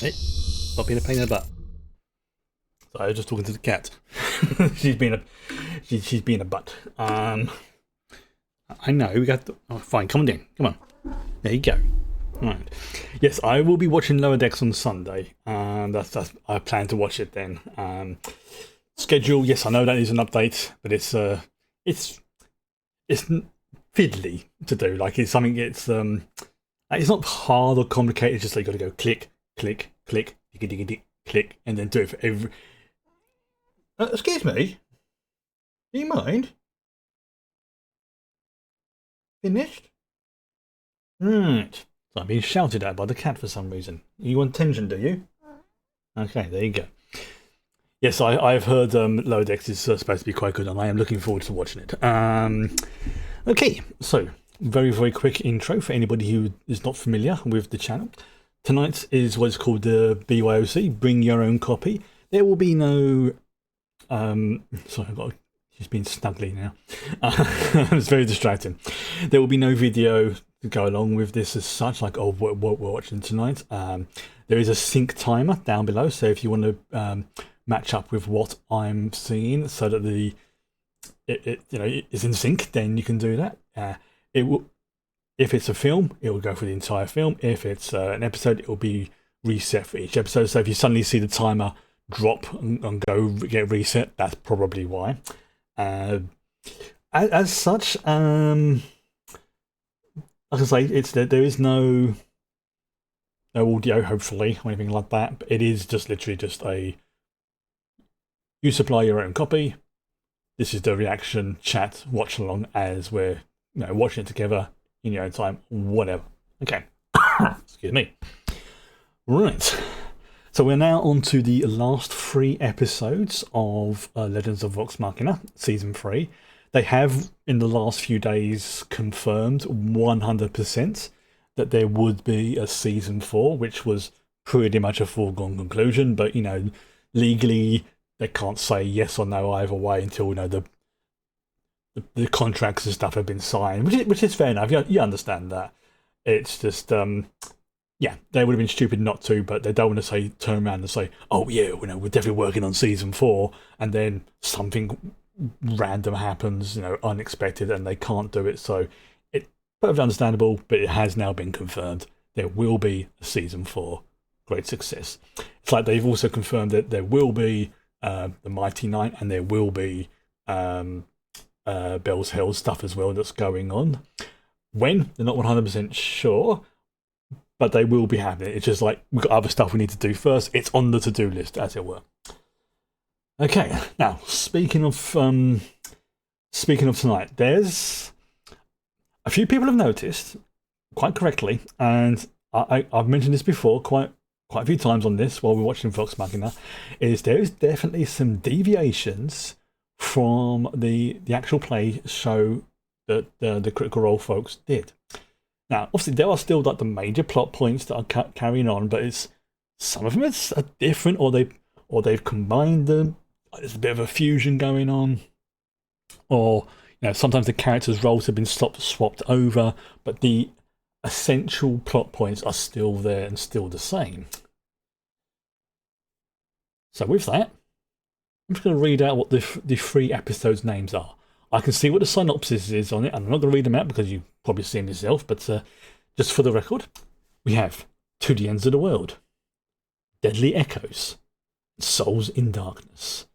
Hey, stop being a pain in the butt. So I was just talking to the cat. she's being a butt. I know we got. Oh, fine, come on in. Come on. There you go. Right. Yes, I will be watching Lower Decks on Sunday. That's I plan to watch it then. Schedule. Yes, I know that is an update, but it's fiddly to do. Like it's something. It's not hard or complicated. It's just like you got to go click, click, click, click, and then do it for every. Excuse me. Do you mind? Finished? Right. So I'm being shouted at by the cat for some reason. You want attention, do you? Okay, there you go. Yes, I've heard Lower Decks is supposed to be quite good, and I am looking forward to watching it. Okay, so very, very quick intro for anybody who is not familiar with the channel. Tonight is what's called the BYOC, Bring Your Own Copy. There will be no... sorry, she's been snuggly now. It's very distracting. There will be no video to go along with this as such, like what we're watching tonight. There is a sync timer down below, so if you want to match up with what I'm seeing so that it's in sync, then you can do that. It will, if it's a film, it will go for the entire film. If it's an episode, it will be reset for each episode. So if you suddenly see the timer drop and go get reset, that's probably why. As such, like I say, there is no audio, hopefully, or anything like that. But it is just literally just you supply your own copy. This is the reaction chat watch along as we're watching it together in your own time, whatever. Okay, excuse me. Right. So we're now on to the last 3 episodes of Legends of Vox Machina, Season 3. They have, in the last few days, confirmed 100% that there would be a Season 4, which was pretty much a foregone conclusion. But, legally, they can't say yes or no either way until, the contracts and stuff have been signed, which is fair enough. You understand that. It's just... yeah, they would have been stupid not to, but they don't want to turn around and say, oh yeah, we're definitely working on Season 4, and then something random happens, unexpected, and they can't do it. So it's perfectly understandable, but it has now been confirmed. There will be a Season 4. Great success. It's like they've also confirmed that there will be the Mighty Knight, and there will be Bell's Hell stuff as well that's going on. When? They're not 100% sure. But they will be happening. It's just like we've got other stuff we need to do first. It's on the to-do list, as it were. Okay, now speaking of tonight, there's a few people have noticed, quite correctly, and I've mentioned this before quite a few times on this while we're watching Vox Machina, is there is definitely some deviations from the actual play show that the Critical Role folks did. Now, obviously, there are still like the major plot points that are carrying on, but it's some of them are different, or they've combined them. There's a bit of a fusion going on, or sometimes the characters' roles have been swapped over, but the essential plot points are still there and still the same. So with that, I'm just going to read out what the 3 episodes' names are. I can see what the synopsis is on it, and I'm not going to read them out because you've probably seen them yourself, but just for the record, we have To the Ends of the World, Deadly Echoes, Souls in Darkness.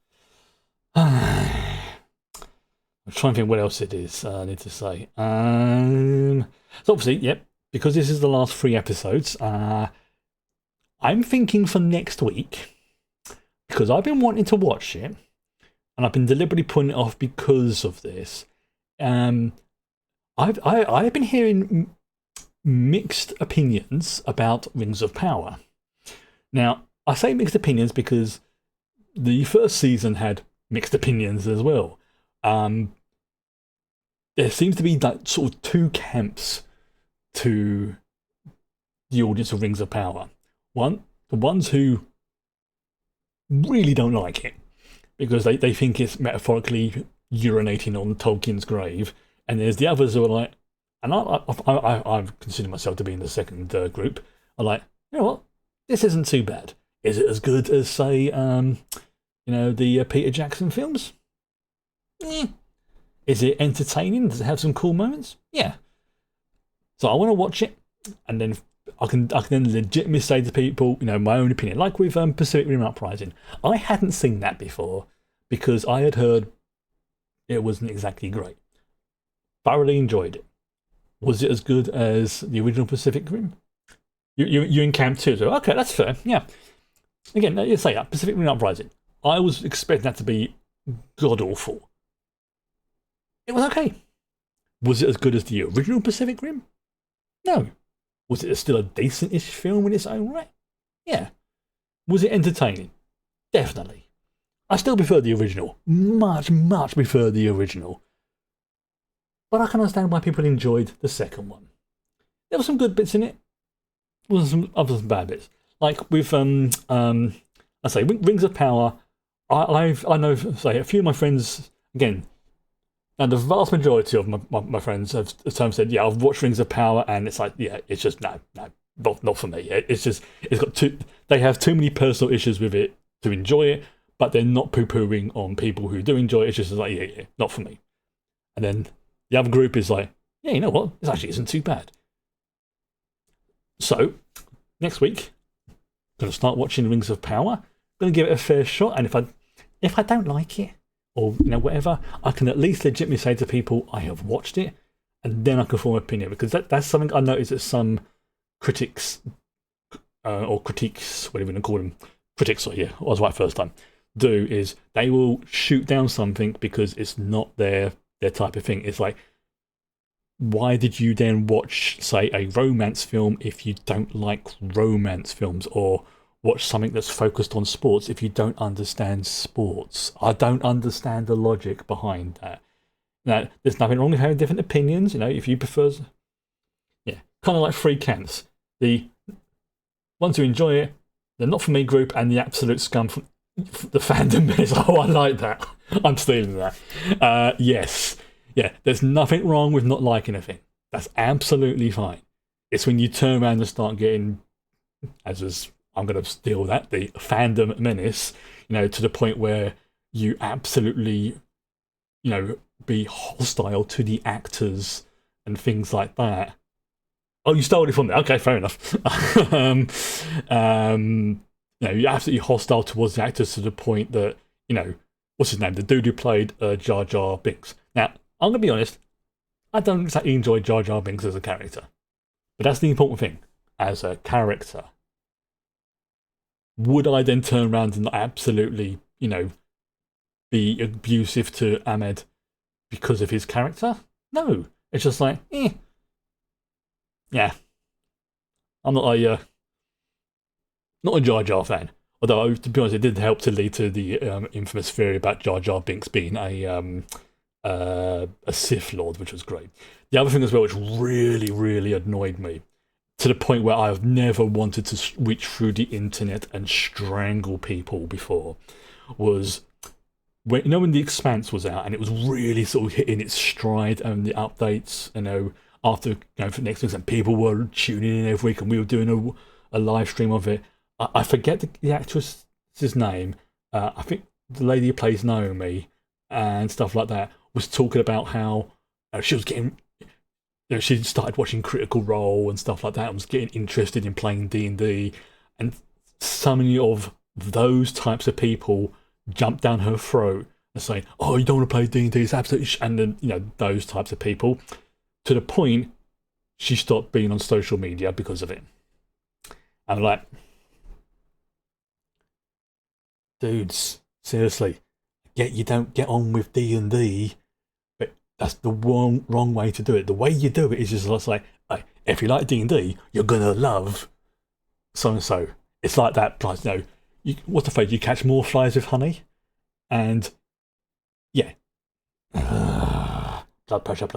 I'm trying to think what else it is I need to say. So obviously, yep, because this is the last 3 episodes, I'm thinking for next week, because I've been wanting to watch it, and I've been deliberately putting it off because of this. I've been hearing mixed opinions about Rings of Power. Now, I say mixed opinions because the first season had mixed opinions as well. There seems to be like sort of 2 camps to the audience of Rings of Power. One, the ones who really don't like it, because they think it's metaphorically urinating on Tolkien's grave, and there's the others who are like, and I consider myself to be in the second group, are like, you know what, this isn't too bad. Is it as good as, say, the Peter Jackson films? Is it entertaining? Does it have some cool moments? Yeah. So I want to watch it, and then I can then legitimately say to people, my own opinion. Like with Pacific Rim Uprising, I hadn't seen that before because I had heard it wasn't exactly great. Thoroughly enjoyed it. Was it as good as the original Pacific Rim? You in camp too, so okay, that's fair. Yeah. Again, you say that Pacific Rim Uprising. I was expecting that to be god awful. It was okay. Was it as good as the original Pacific Rim? No. Was it still a decent-ish film in its own right? Yeah. Was it entertaining? Definitely. I still prefer the original. Much, much prefer the original. But I can understand why people enjoyed the second one. There were some good bits in it. There were some bad bits. Like with Rings of Power. I know, say, a few of my friends, again, and the vast majority of my friends have said, yeah, I've watched Rings of Power, and it's like, yeah, it's just no, not for me. They have too many personal issues with it to enjoy it, but they're not poo-pooing on people who do enjoy it. It's just like, yeah, not for me. And then the other group is like, yeah, you know what? This actually isn't too bad. So, next week, I'm going to start watching Rings of Power. I'm going to give it a fair shot, and if I don't like it, or whatever, I can at least legitimately say to people, I have watched it, and then I can form an opinion, because that's something I noticed that some critics, or critiques, whatever you want to call them, critics, I was right first time, do is they will shoot down something because it's not their type of thing. It's like, why did you then watch, say, a romance film if you don't like romance films, or watch something that's focused on sports if you don't understand sports? I don't understand the logic behind that. Now, there's nothing wrong with having different opinions, if you prefer. Yeah, kind of like three camps. The ones who enjoy it, the not for me group, and the absolute scum from the fandom is, oh, I like that. I'm stealing that. Yes. Yeah, there's nothing wrong with not liking a thing. That's absolutely fine. It's when you turn around and start getting, I'm going to steal that, the fandom menace, to the point where you absolutely, be hostile to the actors and things like that. Oh, you stole it from there. Okay, fair enough. You're absolutely hostile towards the actors to the point that, what's his name? The dude who played Jar Jar Binks. Now, I'm going to be honest, I don't exactly enjoy Jar Jar Binks as a character. But that's the important thing. As a character, would I then turn around and absolutely, be abusive to Ahmed because of his character? No. It's just like, yeah. I'm not a Jar Jar fan. Although, to be honest, it did help to lead to the infamous theory about Jar Jar Binks being a Sith Lord, which was great. The other thing as well, which really, really annoyed me, to the point where I've never wanted to reach through the internet and strangle people before, was when The Expanse was out and it was really sort of hitting its stride and the updates, after for next week, and people were tuning in every week and we were doing a live stream of it. I forget the actress's name. I think the lady who plays Naomi and stuff like that was talking about how she was getting. She started watching Critical Role and stuff like that and was getting interested in playing D&D, and so many of those types of people jumped down her throat and saying, oh, you don't want to play D&D, it's absolutely and then, those types of people, to the point she stopped being on social media because of it. I'm like, dudes, seriously, you don't get on with D&D, but that's the wrong way to do it. The way you do it is just like, if you like D&D, you're gonna love so and so. It's like that. What's the phrase? You catch more flies with honey, and yeah, blood pressure.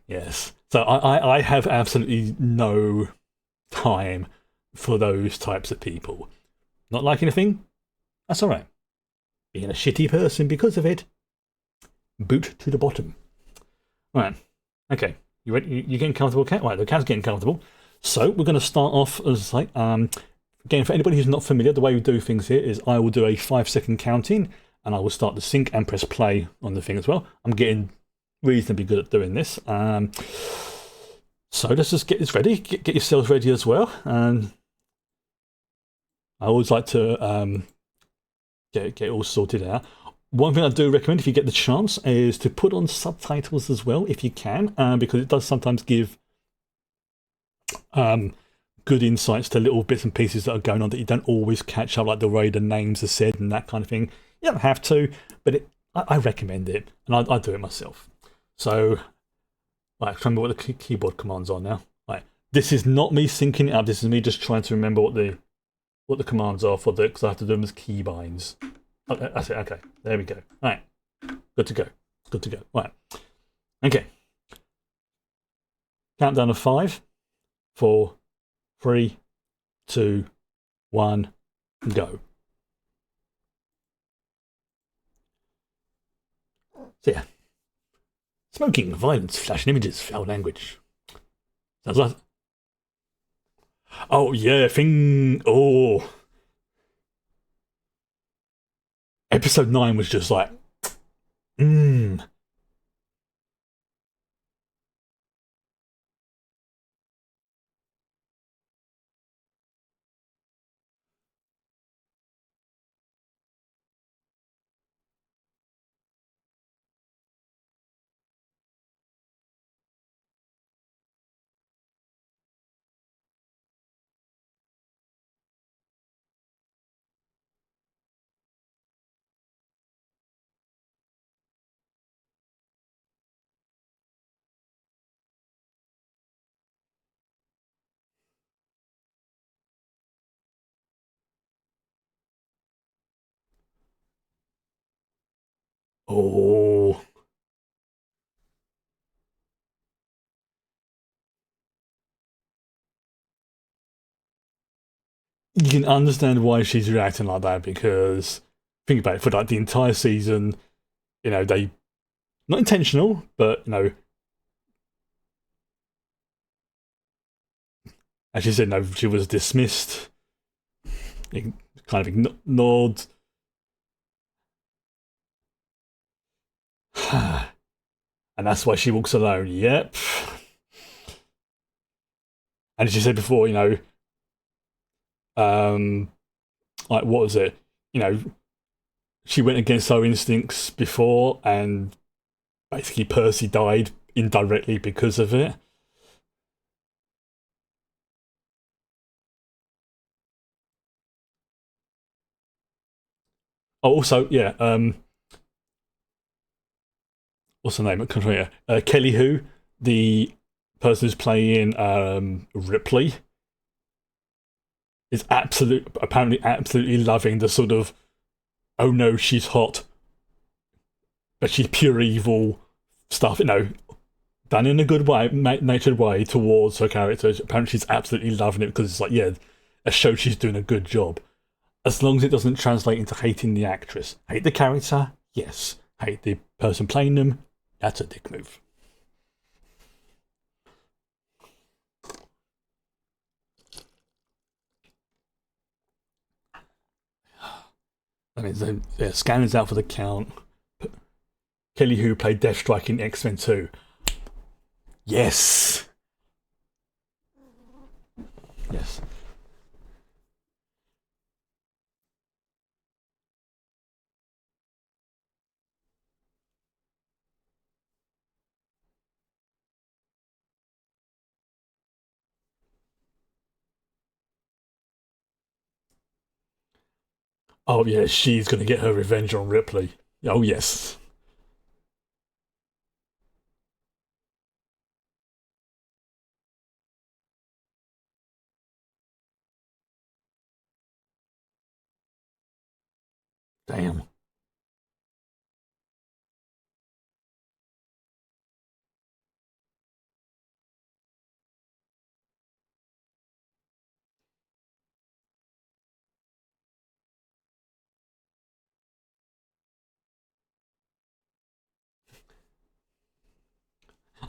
Yes. So I have absolutely no time for those types of people. Not liking a thing, that's alright. Being a shitty person because of it, boot to the bottom. Right, okay. You ready? You getting comfortable, Cat? Right, the cat's getting comfortable. So we're going to start off as like again, for anybody who's not familiar, the way we do things here is I will do a 5 second counting, and I will start the sync and press play on the thing as well. I'm getting reasonably good at doing this. So let's just get this ready. Get yourselves ready as well. And I always like to get it all sorted out. One thing I do recommend, if you get the chance, is to put on subtitles as well, if you can, because it does sometimes give good insights to little bits and pieces that are going on that you don't always catch up, like the way the names are said and that kind of thing. You don't have to, but I recommend it, and I do it myself. So, like, remember what the keyboard commands are now. Like, this is not me syncing it up. This is me just trying to remember what the commands are for because I have to do them as keybinds. Okay, that's it. Okay, there we go. All right, good to go. Good to go. Right. Okay. Countdown of 5, 4, 3, 2, 1, go. So yeah. Smoking, violence, flashing images, foul language. Sounds like. Oh yeah, thing. Oh. Episode 9 was just like. Mmm. Oh. You can understand why she's reacting like that because think about it, for like the entire season, they not intentional, but as she said, no, she was dismissed, kind of ignored. And that's why she walks alone. Yep. And as she said before, um, like what was it? She went against her instincts before, and basically Percy died indirectly because of it. Oh, also, yeah. What's her name? Kelly Who, the person who's playing Ripley, is apparently absolutely loving the sort of, oh no, she's hot, but she's pure evil stuff. Done in a good way, natured way towards her character. Apparently, she's absolutely loving it because it's like, yeah, a show she's doing a good job. As long as it doesn't translate into hating the actress. Hate the character, yes. Hate the person playing them, that's a dick move. I mean, Scanners out for the count. Kelly Who played Deathstrike in X-Men 2. Yes! Yes. Oh, yeah, she's going to get her revenge on Ripley. Oh, yes. Damn.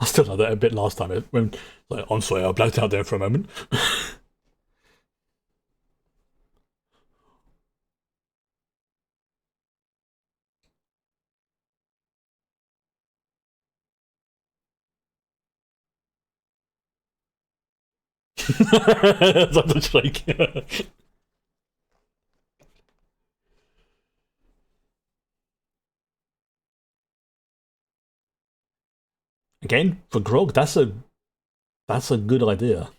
I still like that a bit last time when like, I'm sorry, I blacked out there for a moment. That's the shake. Again, for grog, that's a good idea.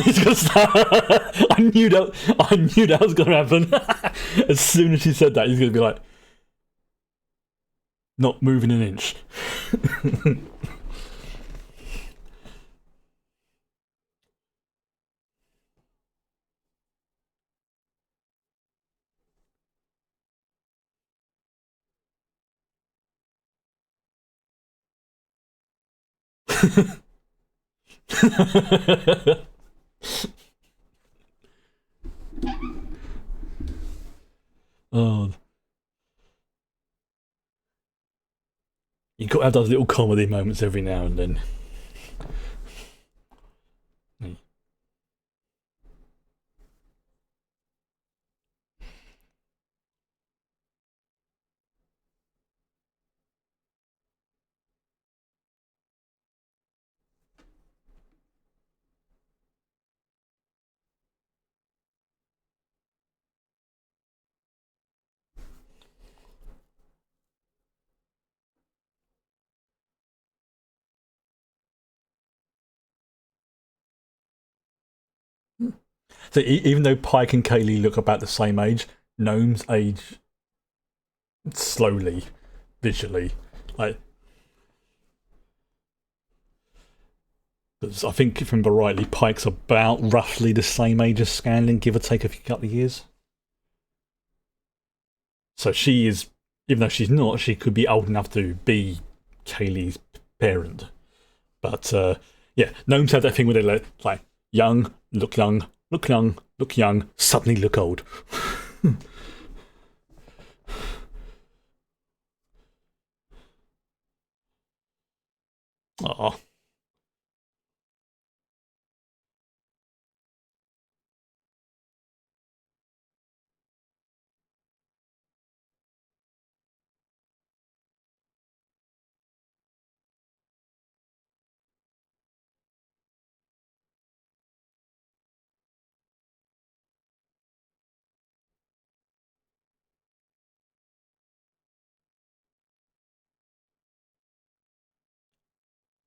He's gonna start. I knew that was gonna happen. As soon as he said that, he's gonna be like, not moving an inch. Oh, you got to have those little comedy moments every now and then. So even though Pike and Kaylee look about the same age, gnomes age slowly, visually. Like, because I think if I remember rightly, Pike's about roughly the same age as Scanlan, give or take a few couple of years. So she is, even though she's not, she could be old enough to be Kaylee's parent. But yeah, gnomes have that thing where they like young, look young, look young, look young, suddenly look old. Oh,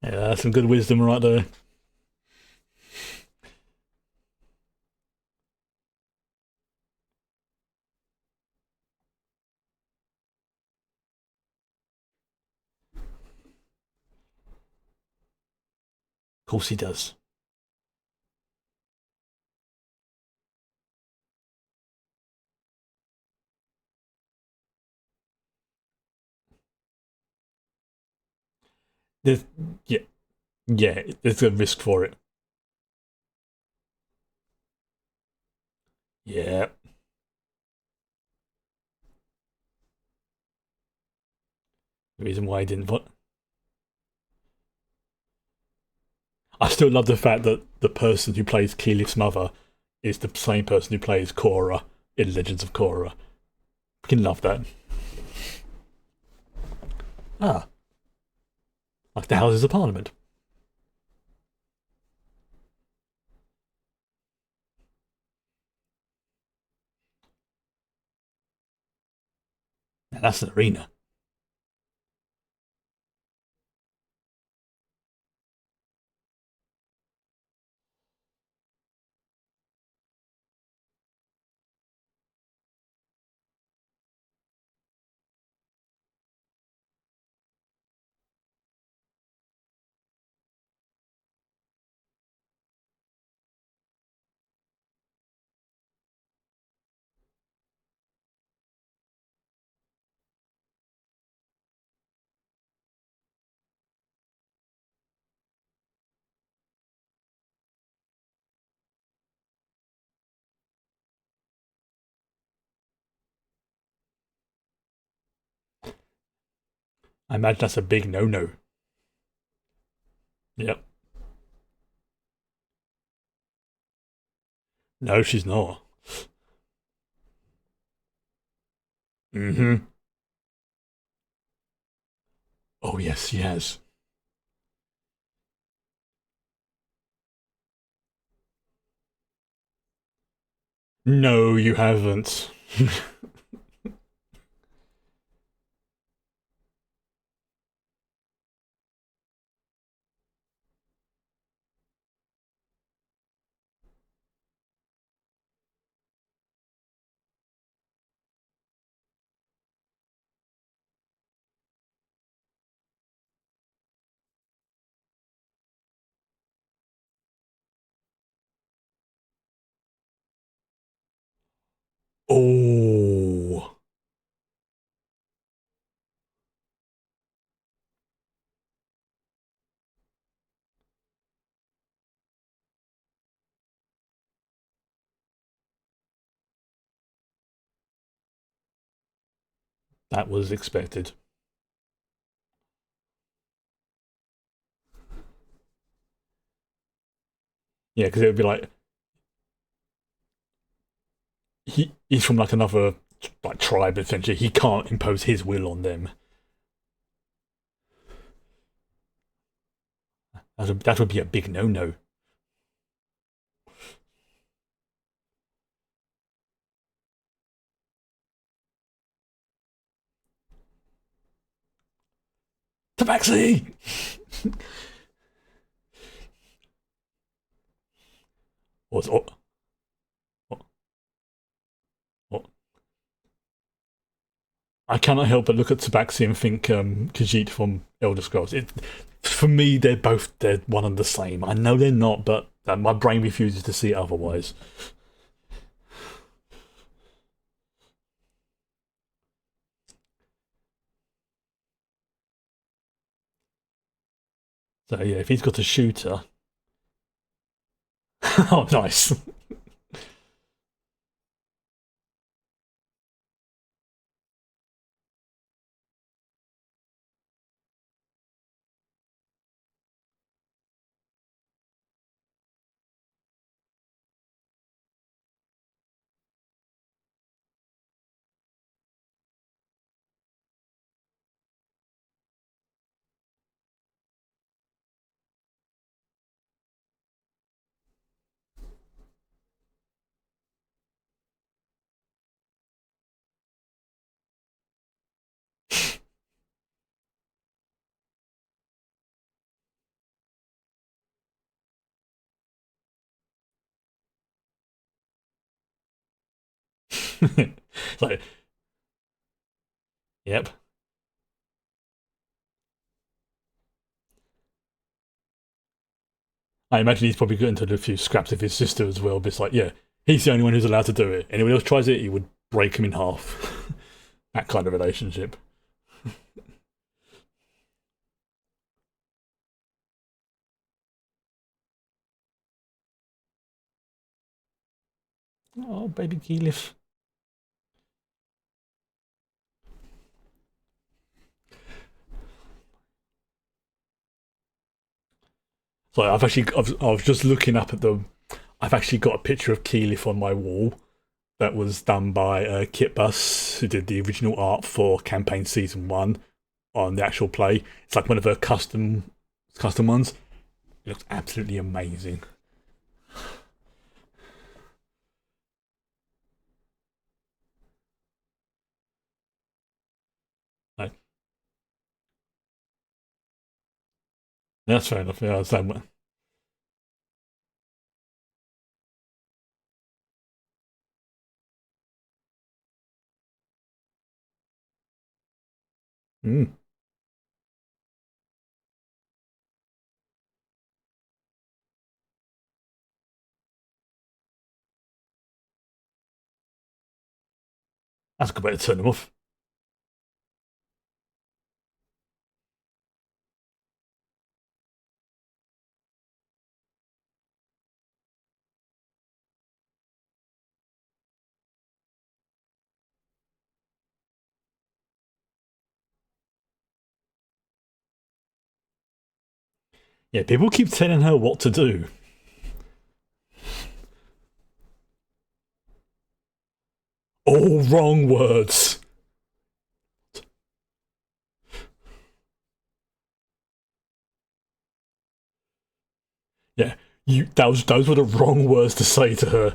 yeah, that's some good wisdom right there. Of course he does. There's, yeah, yeah, there's a risk for it. Yeah, the reason why he didn't. I still love the fact that the person who plays Keyleth's mother is the same person who plays Korra in Legends of Korra. Fucking love that. Ah, like the Houses of Parliament. And that's an arena. I imagine that's a big no-no. Yep. No, she's not. Mm-hmm. Oh yes, she has. No, you haven't. Oh, that was expected. Yeah, because it would be like he's from like another like tribe essentially. He can't impose his will on them. That would be a big no-no. Tabaxi! Or, or, or, I cannot help but look at Tabaxi and think Khajiit from Elder Scrolls. For me, they're one and the same. I know they're not, but my brain refuses to see it otherwise. So yeah, if he's got a shooter, oh nice. Like, yep. I imagine he's probably got into a few scraps with his sister as well. But it's like, yeah, he's the only one who's allowed to do it. Anyone else tries it, he would break him in half. That kind of relationship. Oh, baby Keyleth. So I was just looking up at the. I've actually got a picture of Keyleth on my wall that was done by Kit Buss, who did the original art for campaign season one on the actual play. It's like one of her custom ones. It looks absolutely amazing. Like, that's fair enough. Yeah, so, mm, that's a good way to turn them off. Yeah, people keep telling her what to do. All wrong words. Yeah, those were the wrong words to say to her.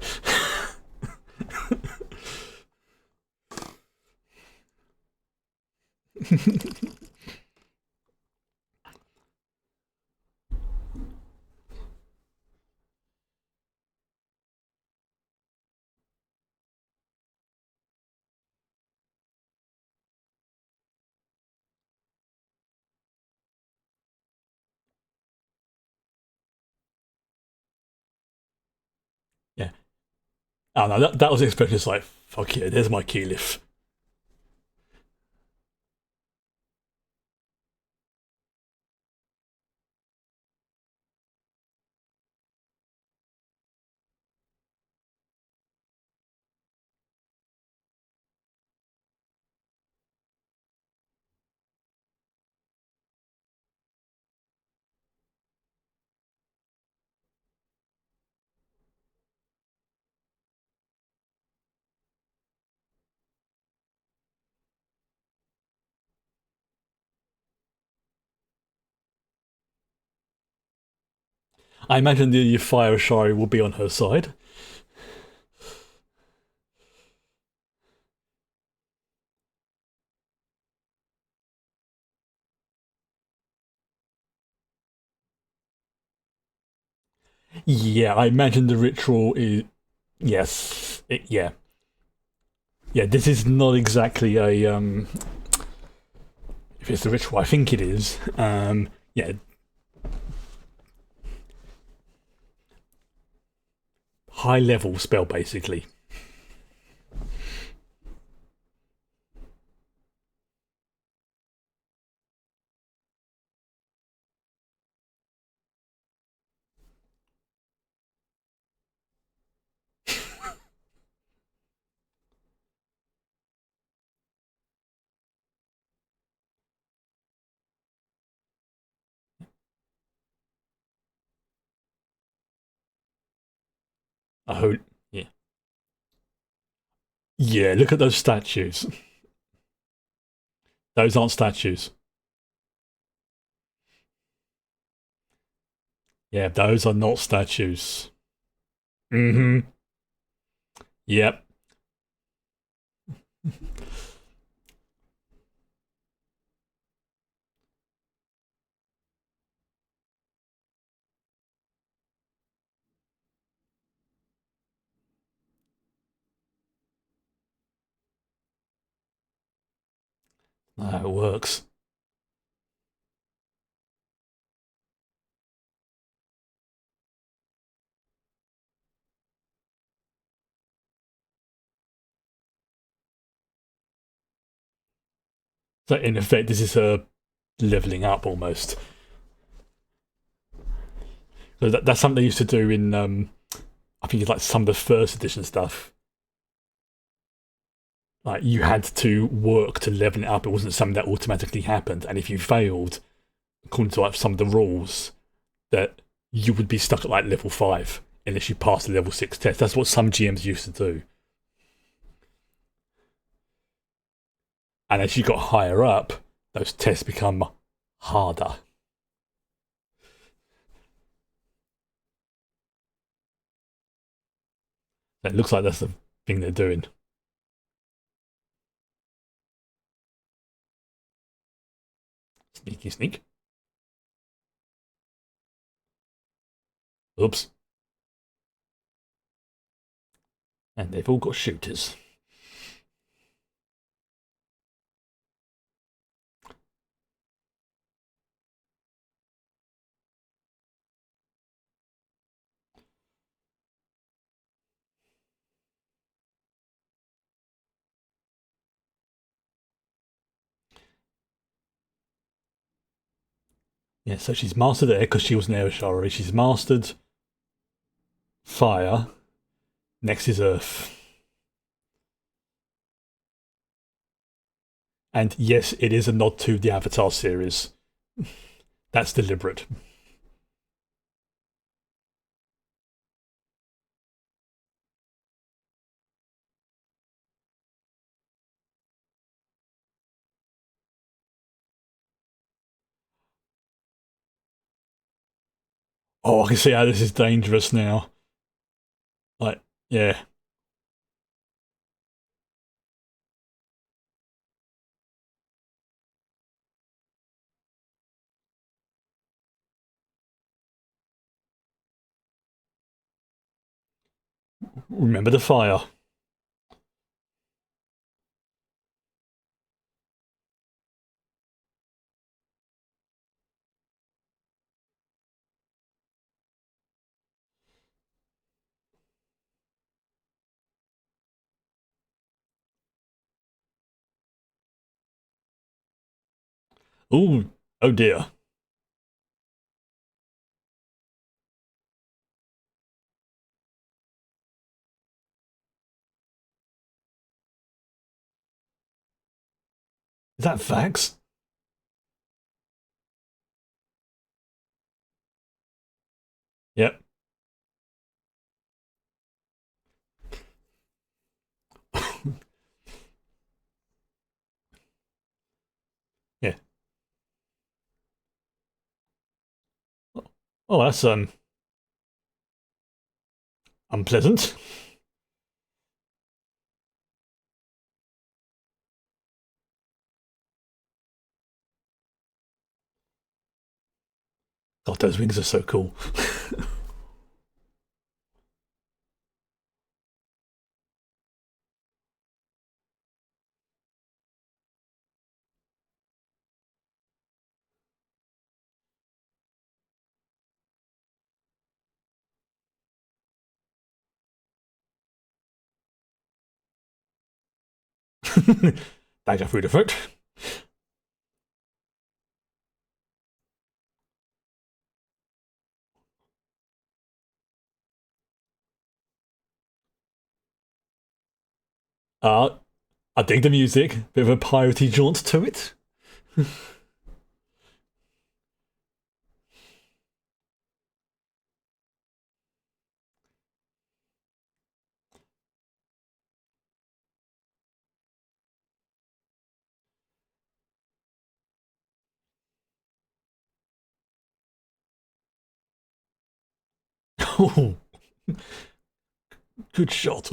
Yeah. Oh no, that was the expression. It's like, fuck yeah, there's my keylif. I imagine the Fire Ashari will be on her side. Yeah, I imagine the ritual is. Yes, yeah, yeah. This is not exactly a if it's the ritual, I think it is. Yeah, high level spell basically. I hope. Yeah, yeah. Look at those statues. Those aren't statues. Yeah, those are not statues. Mm-hmm. Yep. It works. So in effect, this is her leveling up almost. So that's something they used to do in I think it's like some of the first edition stuff. Like you had to work to level it up. It wasn't something that automatically happened. And if you failed, according to like some of the rules, that you would be stuck at like level 5 unless you passed the level 6 test. That's what some GMs used to do. And as you got higher up, those tests become harder. It looks like that's the thing they're doing. Sneaky sneak. Oops. And they've all got shooters. Yeah, so she's mastered air because she was an air Ashari. She's mastered fire. Next is earth. And yes, it is a nod to the Avatar series. That's deliberate. Oh, I can see how this is dangerous now. Like, yeah. Remember the fire. Ooh, oh dear. Is that facts? Yep. Yeah. Oh, that's unpleasant. God, those wings are so cool. Dagger through the throat. Uh, I dig the music. Bit of a piratey jaunt to it. Oh, good shot.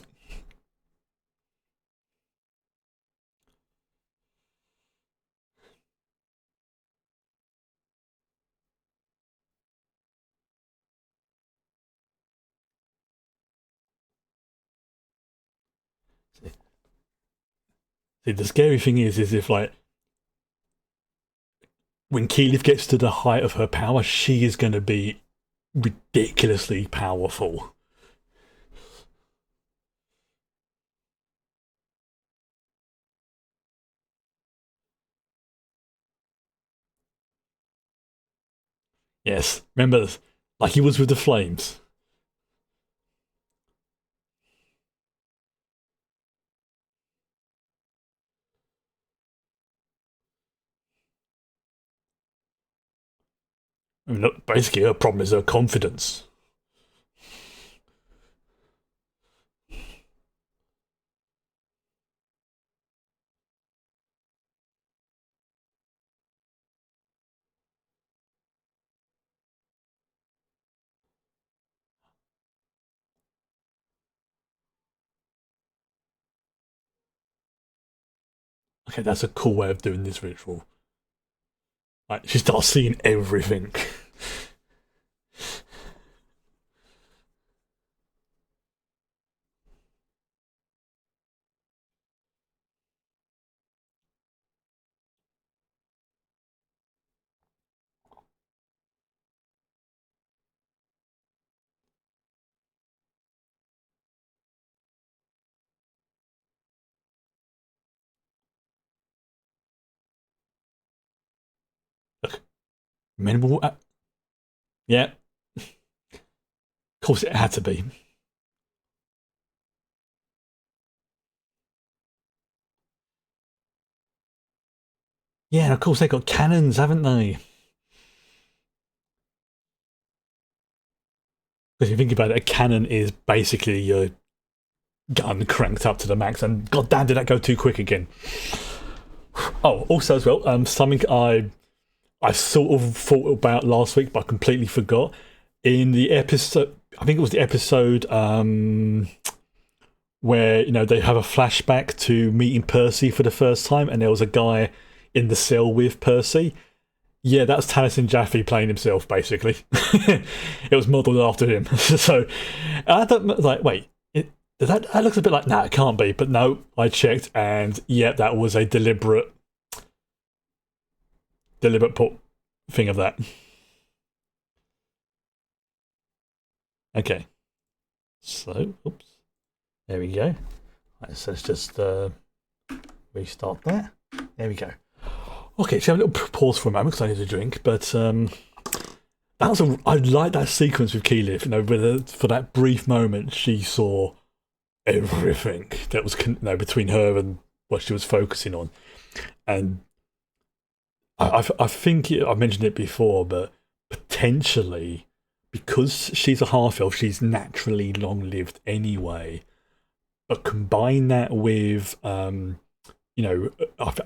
See, the scary thing is if like when Keyleth gets to the height of her power, she is going to be ridiculously powerful. Yes, remember, like he was with the flames. I mean, look, basically, her problem is her confidence. Okay, that's a cool way of doing this ritual. Like, she starts seeing everything. Look, minimal. Yeah, of course it had to be. Yeah, and of course they got cannons, haven't they? Because if you think about it, a cannon is basically your gun cranked up to the max, and god damn, did that go too quick again? Oh, also as well, something I sort of thought about last week, but I completely forgot in the episode, I think it was the episode where they have a flashback to meeting Percy for the first time, and there was a guy in the cell with Percy. Yeah, that's Taliesin Jaffe playing himself, basically. It was modelled after him. So I thought, like, wait, that looks a bit like, nah, it can't be. But no, I checked, and yeah, that was a deliberate put thing of that. Okay, so oops, there we go. Right, so let's just restart that. There we go. Okay, so have a little pause for a moment because I need a drink. But I like that sequence with Keyleth. Where for that brief moment she saw everything that was between her and what she was focusing on, and I think I mentioned it before, but potentially because she's a half elf, she's naturally long lived anyway. But combine that with I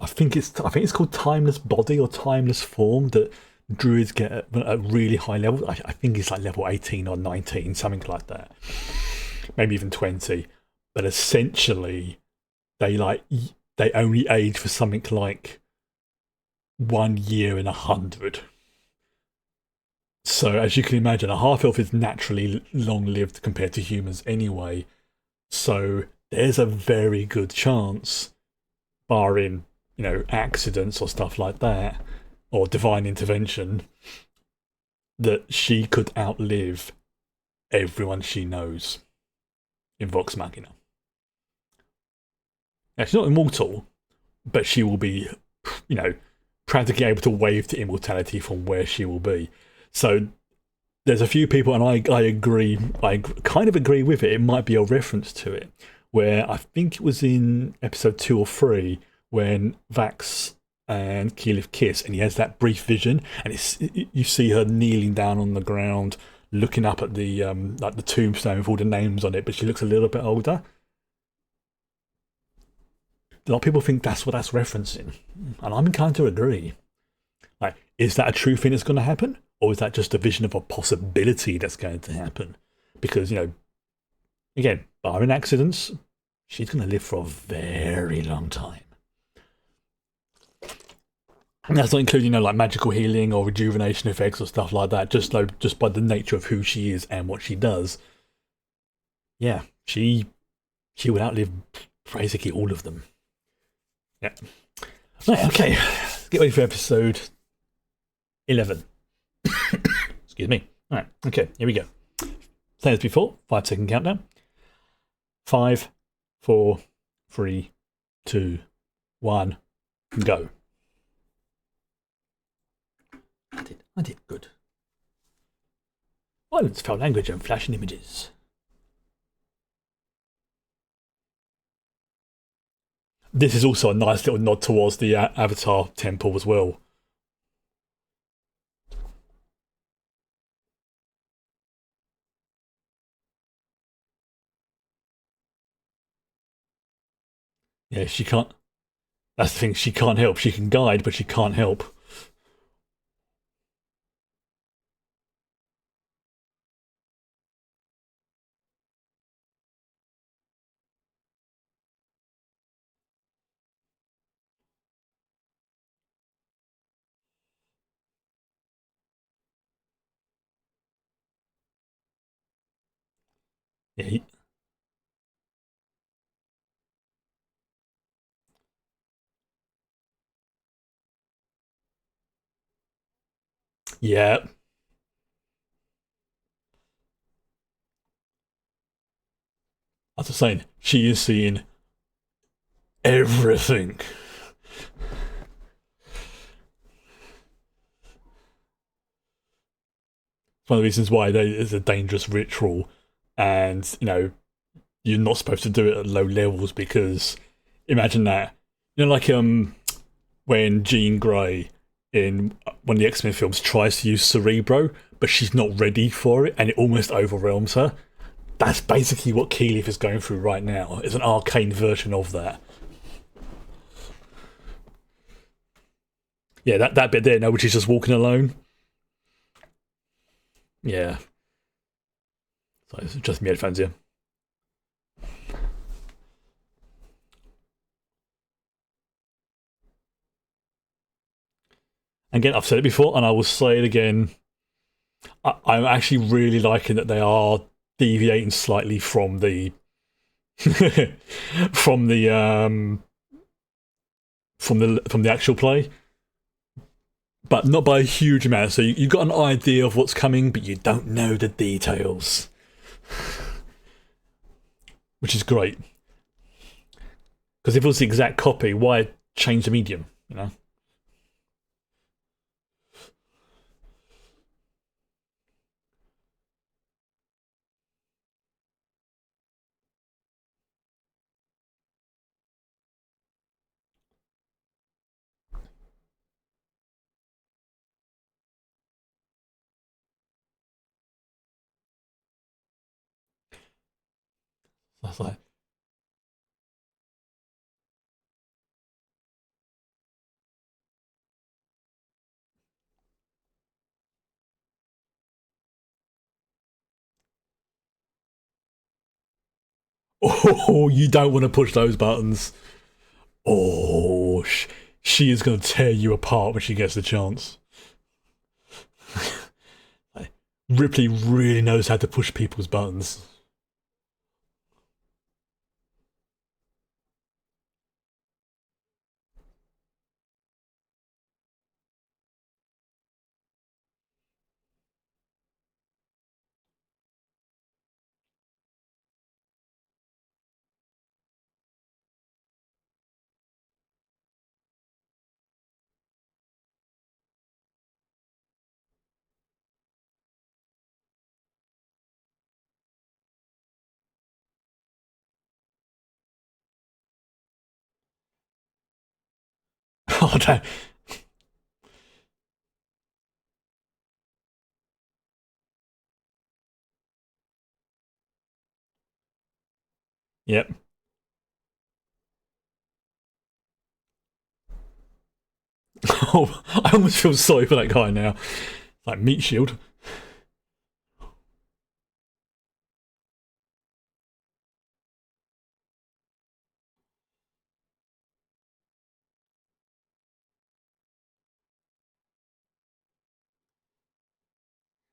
think it's called timeless body or timeless form that druids get at really high levels. I think it's like level 18 or 19, something like that, maybe even 20. But essentially, they only age for something like 1 year in 100. So as you can imagine, a half elf is naturally long lived compared to humans anyway. So there's a very good chance, barring accidents or stuff like that, or divine intervention, that she could outlive everyone she knows in Vox Machina. Now, she's not immortal, but she will be, practically able to wave to immortality from where she will be. So there's a few people, and I agree, I kind of agree with it. It might be a reference to it, where I think it was in episode 2 or 3 when Vax and Keyleth kiss, and he has that brief vision, and you see her kneeling down on the ground, looking up at the like the tombstone with all the names on it, but she looks a little bit older. A lot of people think that's what that's referencing, and I'm inclined to agree. Like, is that a true thing that's going to happen, or is that just a vision of a possibility that's going to happen? Because again, barring accidents, she's going to live for a very long time. And that's not including, like magical healing or rejuvenation effects or stuff like that. Just by the nature of who she is and what she does. Yeah, she will outlive basically all of them. Yeah. Right, okay. Get ready for episode 11. Excuse me. All right. Okay. Here we go. Same as before. 5-second countdown. 5, 4, 3, 2, 1, go. I did good. Violence, foul language, and flashing images. This is also a nice little nod towards the Avatar temple as well. Yeah, she can't. That's the thing, she can't help. She can guide, but she can't help. Yeah, yeah. As I was saying, she is seeing everything. It's one of the reasons why it's a dangerous ritual, and you're not supposed to do it at low levels, because imagine that, like when Jean Grey in one of the X-Men films tries to use Cerebro, but she's not ready for it, and it almost overwhelms her. That's basically what Keyleth is going through right now. It's an arcane version of that. Yeah, that bit there, now, which is just walking alone. Yeah. So it's just me headphones here. Again, I've said it before, and I will say it again. I'm actually really liking that they are deviating slightly from the from the from the actual play, but not by a huge amount. So you've got an idea of what's coming, but you don't know the details, which is great. Because if it was the exact copy, why change the medium? You know. That's like, oh, you don't want to push those buttons. Oh, she is going to tear you apart when she gets the chance. Ripley really knows how to push people's buttons. Oh, damn. Yep. Oh, I almost feel sorry for that guy now. Like meat shield.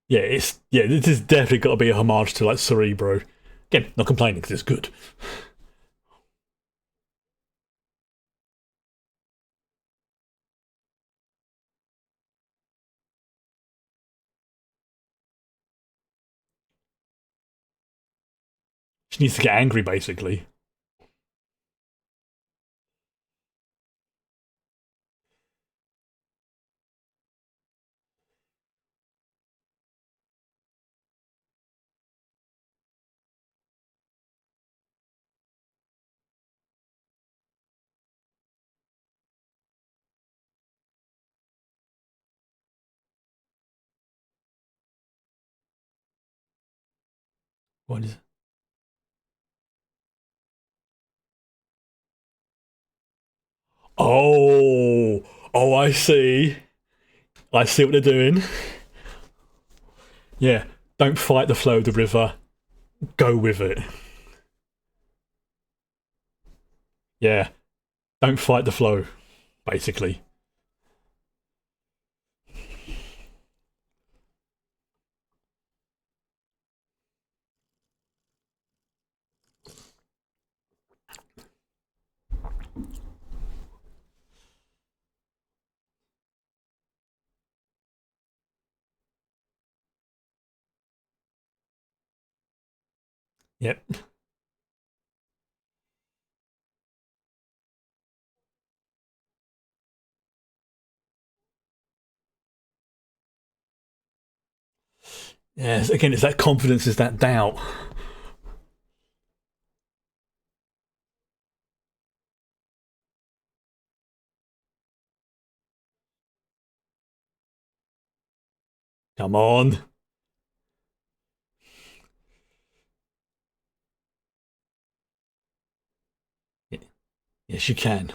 Yeah, this has definitely got to be a homage to like Cerebro. Again, not complaining because it's good. She needs to get angry, basically. What is? Oh, oh, I see. I see what they're doing. Yeah, don't fight the flow of the river. Go with it. Yeah, don't fight the flow. Basically. Yep. Yes. Again, it's that confidence, is that doubt. Come on. Yes, you can.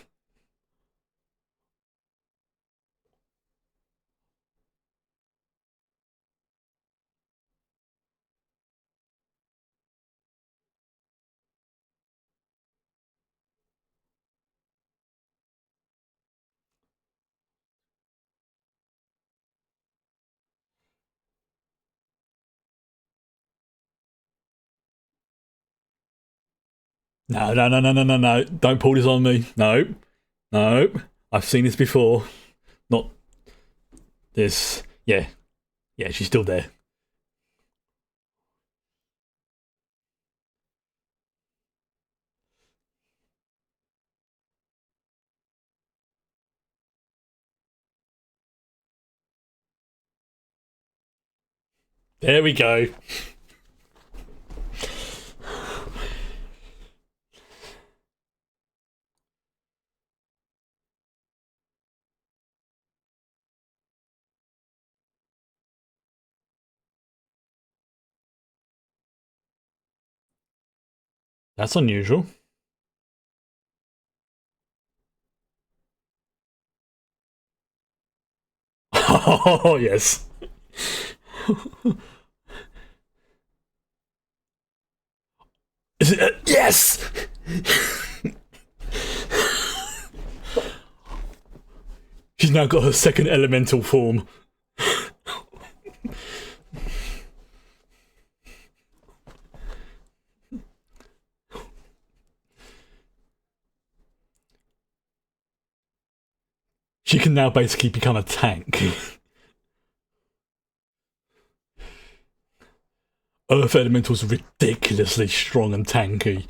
No, no, no, no, no, no, no. Don't pull this on me. No, no. I've seen this before. Not this. Yeah, yeah, she's still there. There we go. That's unusual. Oh, yes. Yes! She's now got her second elemental form. She can now basically become a tank. Earth Elemental's ridiculously strong and tanky.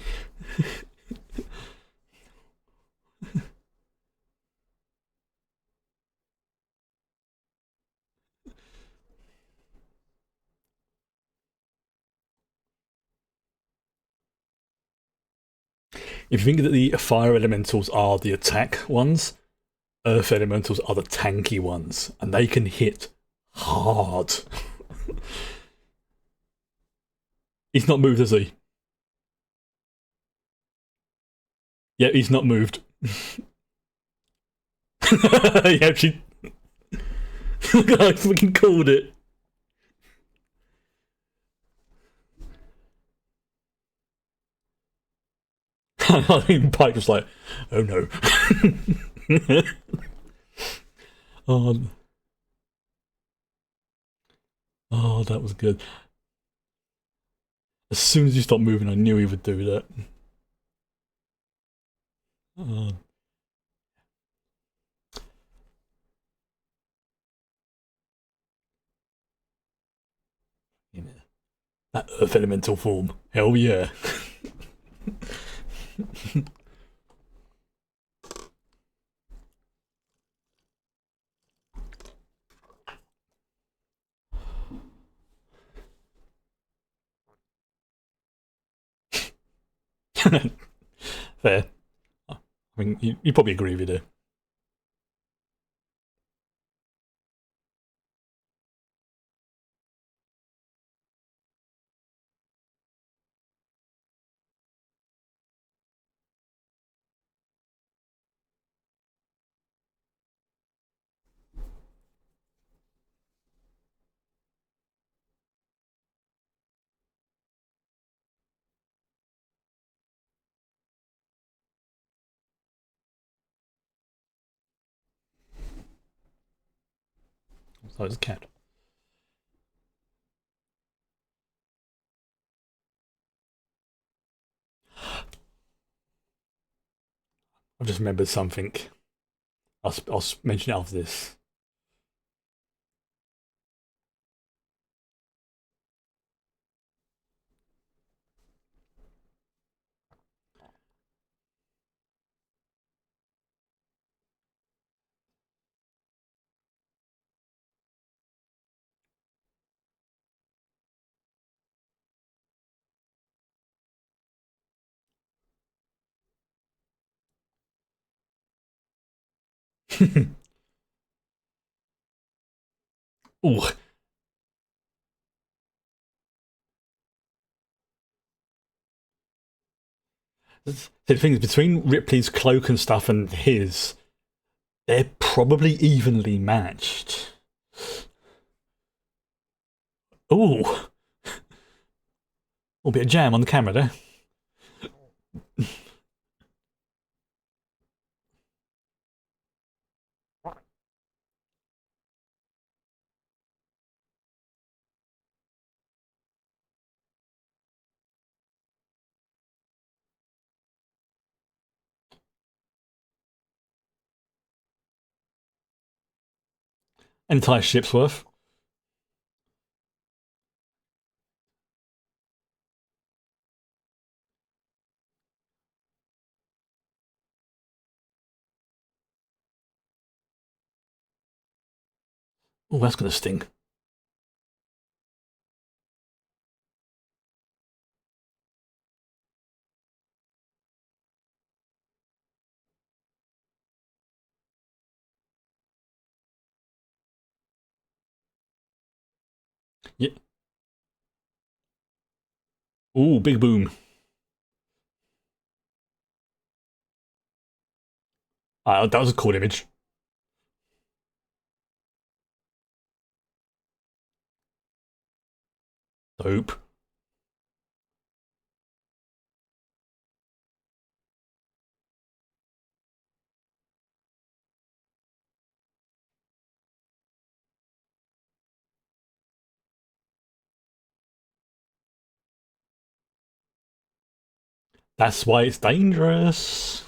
If you think that the Fire Elementals are the attack ones, Earth Elementals are the tanky ones, and they can hit hard. He's not moved, has he? Yeah, he's not moved. Yeah, she. I fucking called it. I think Pike was like, oh no. Oh, oh, that was good. As soon as he stopped moving, I knew he would do that. Oh, you know, that Earth Elemental form. Hell yeah. Fair. I mean, you probably agree with it. So it's a cat. I've just remembered something. I'll mention it after this. Ooh. The thing is, between Ripley's cloak and stuff and his, they're probably evenly matched. Ooh. A bit of jam on the camera there. Entire ship's worth. Oh, that's gonna sting. Yeah. Ooh, big boom. That was a cool image. Dope. That's why it's dangerous.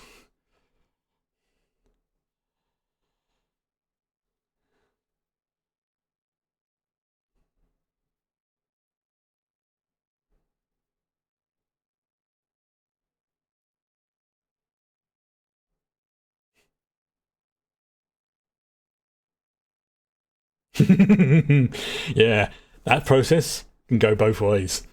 Yeah, that process can go both ways.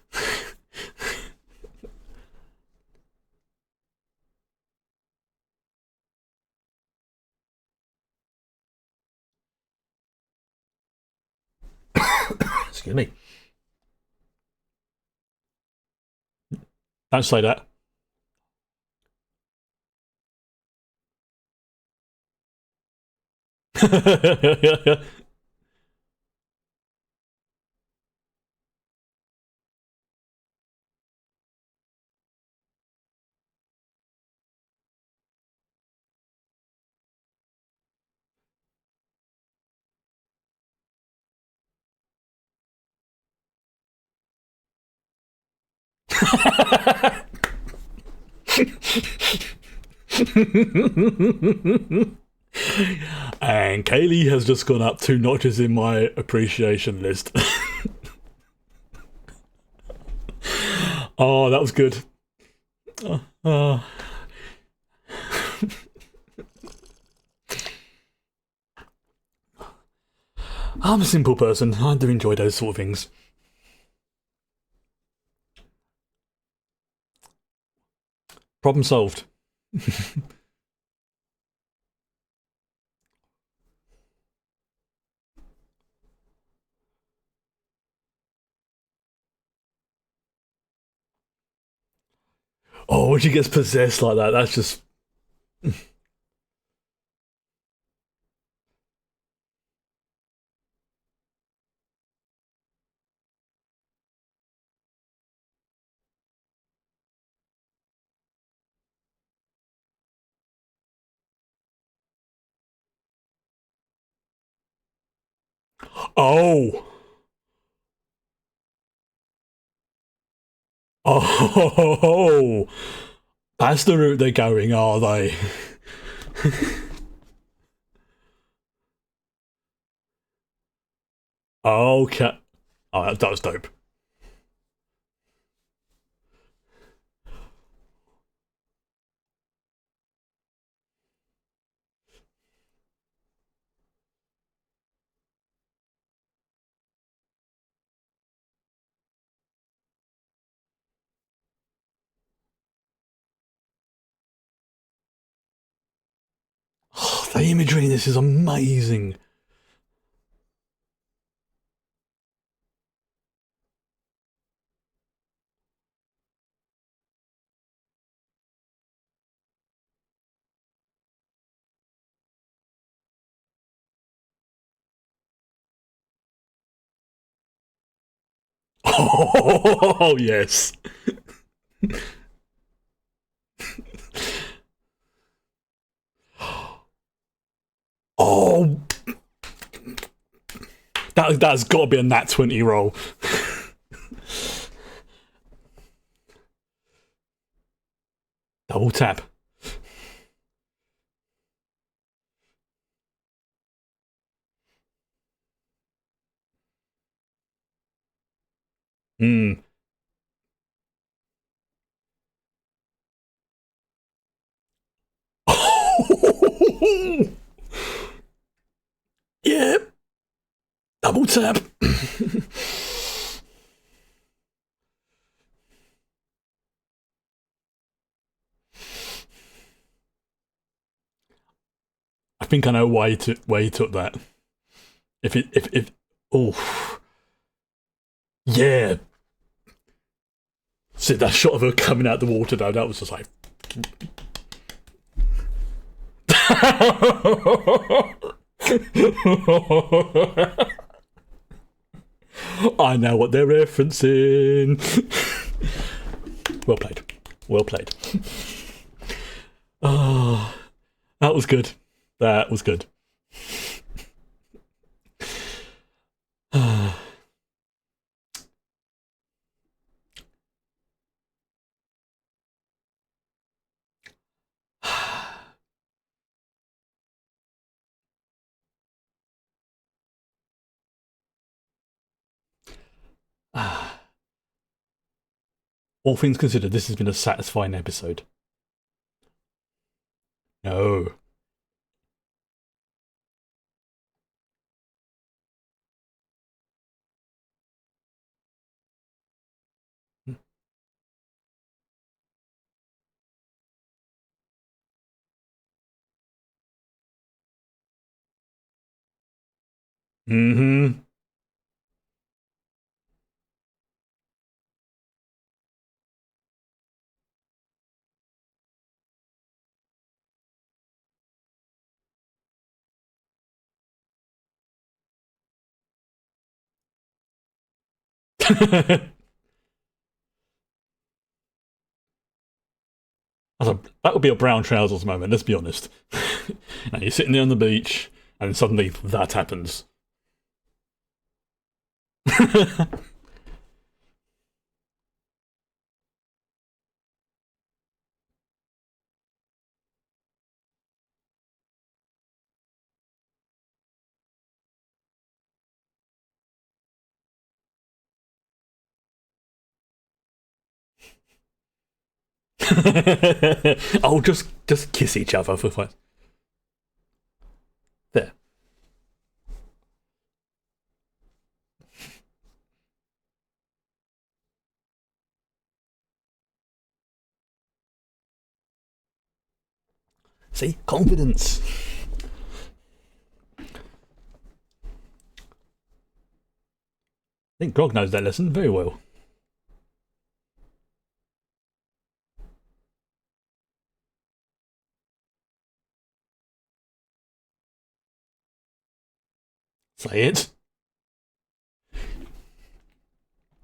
Excuse me. Don't say that. And Kaylee has just gone up 2 notches in my appreciation list. Oh, that was good. Uh, I'm a simple person. I do enjoy those sort of things. Problem solved. Oh, when she gets possessed like that, that's just. Oh! Oh! That's the route they're going, are they? Okay. Oh, that was dope. Oh, the imagery in this is amazing. Oh, yes. Oh, that's got to be a nat 20 roll. Double tap. Mm. Yeah, double tap. I think I know why he took that. If oh yeah, see that shot of her coming out the water though, that was just like. I know what they're referencing. Well played. Well played. Oh, that was good. That was good. All things considered, this has been a satisfying episode. No. Mm-hmm. That would be a brown trousers moment, let's be honest. Now you're sitting there on the beach, and suddenly that happens. Oh, just kiss each other for fun. There. See? Confidence. I think Grog knows that lesson very well. Say it.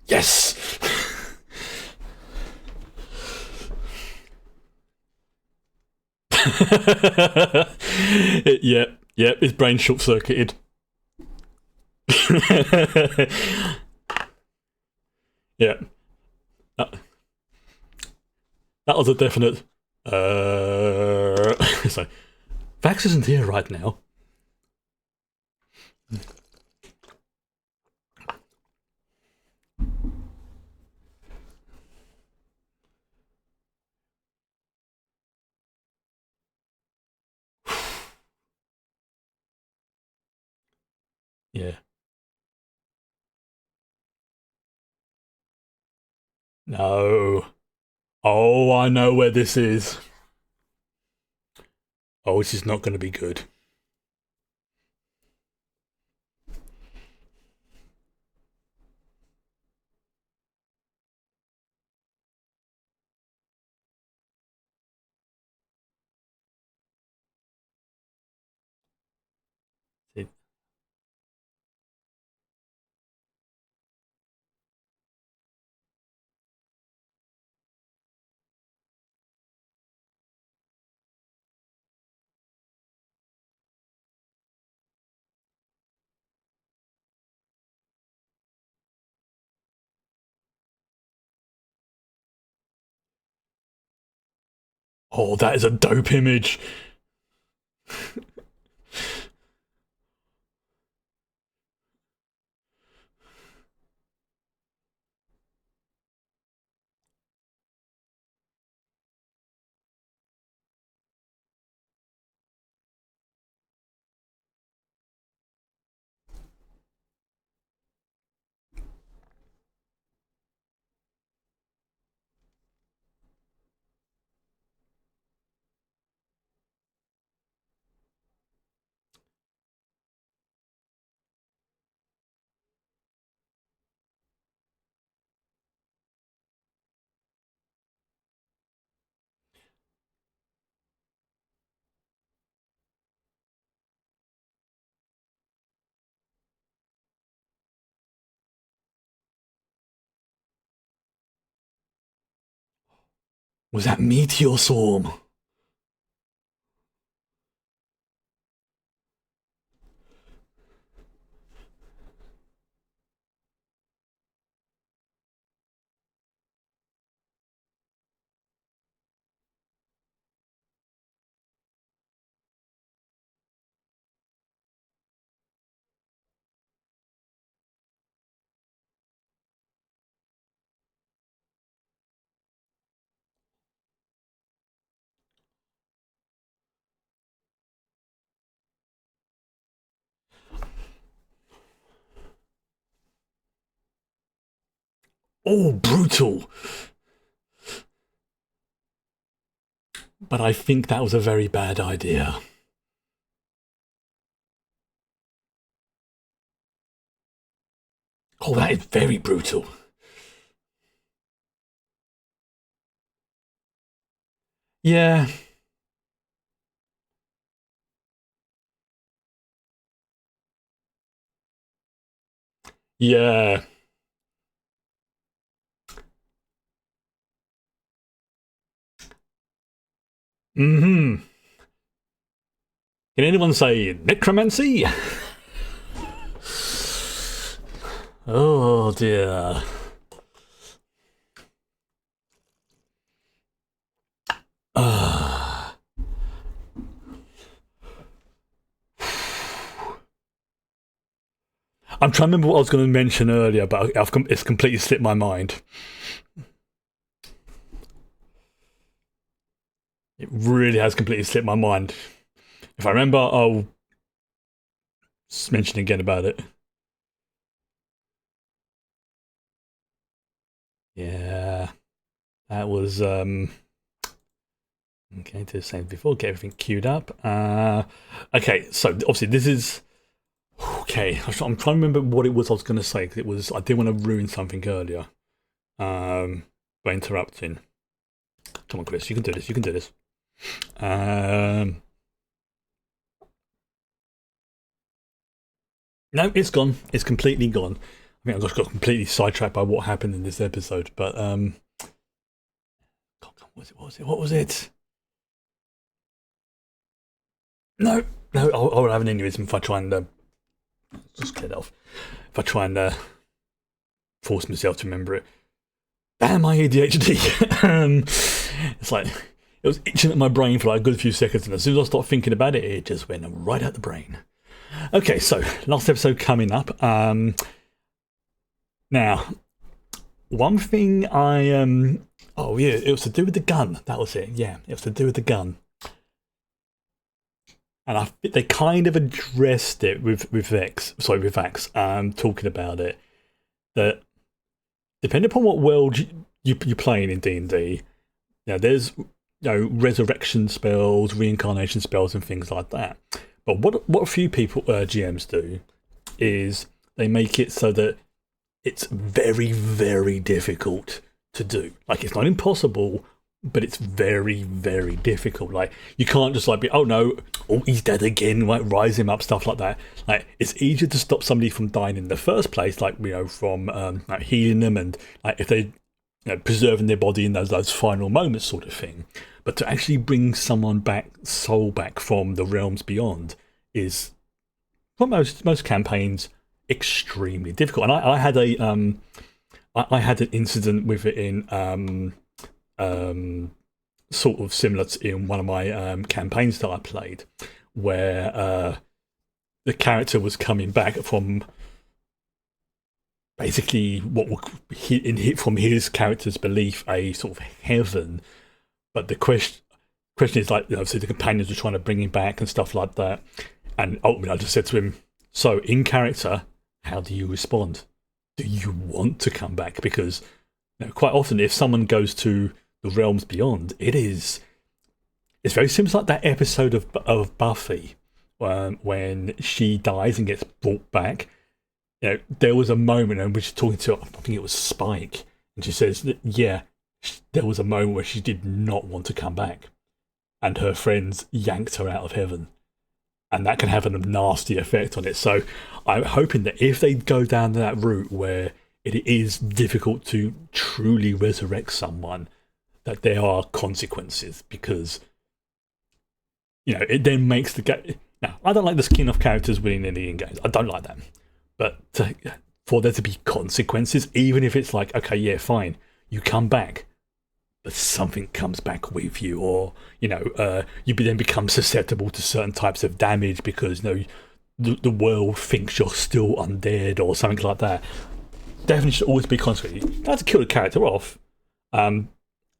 Yes! Yep, his brain short circuited. Yeah. That, that was a definite. So, Vax isn't here right now. Yeah. No. Oh, I know where this is. Oh, this is not going to be good. Oh, that is a dope image. Was that meteor swarm? Oh, brutal. But I think that was a very bad idea. Oh, that is very brutal. Yeah. Yeah. Mm-hmm. Can anyone say necromancy? Oh dear. Uh, I'm trying to remember what I was going to mention earlier, but it's completely slipped my mind. It really has completely slipped my mind. If I remember, I'll mention again about it. Yeah, that was okay. Do the same before. Get everything queued up. Okay, so obviously this is okay. I'm trying to remember what it was I was going to say because it was I didn't want to ruin something earlier. By interrupting. Come on, Chris, you can do this. You can do this. No, it's gone. It's completely gone. I mean, I just got completely sidetracked by what happened in this episode. But God, what was it? What was it? What was it? No, no. I'll have an aneurysm if I try and just get it off. If I try and force myself to remember it. Damn my ADHD. It's like it was itching at my brain for like a good few seconds, and as soon as I started thinking about it, it just went right out the brain. Okay, so last episode coming up. Now, one thing oh yeah, it was to do with the gun. That was it. Yeah, it was to do with the gun. And they kind of addressed it with Vex. Sorry, with Vax. Talking about it that depending upon what world you're playing in D&D, there's resurrection spells, reincarnation spells, and things like that. But what a few people GMs do is they make it so that it's very, very difficult to do. Like, it's not impossible, but it's very, very difficult. Like, you can't just like be, oh no, oh he's dead again, like rise him up, stuff like that. Like, it's easier to stop somebody from dying in the first place, like from like healing them and like if they preserving their body in those final moments, sort of thing. But to actually bring someone back, soul back from the realms beyond, is for most campaigns extremely difficult. And I had I had an incident with it in sort of similar to in one of my campaigns that I played, where the character was coming back from basically from his character's belief a sort of heaven, but the question is like, so the companions were trying to bring him back and stuff like that, and ultimately I just said to him, so in character, how do you respond? Do you want to come back? Because quite often if someone goes to the realms beyond, it's very similar to like that episode of Buffy when she dies and gets brought back. There was a moment in which she's talking to, I think it was Spike, and she says that, yeah, there was a moment where she did not want to come back, and her friends yanked her out of heaven, and that can have a nasty effect on it. So I'm hoping that if they go down that route where it is difficult to truly resurrect someone, that there are consequences because it then makes the game. Now, I don't like the skin off characters winning in games. I don't like that, but for there to be consequences, even if it's like, okay, yeah, fine, you come back, but something comes back with you, or you then become susceptible to certain types of damage because the world thinks you're still undead or something like that. Definitely should always be consequences. You have to kill the character off.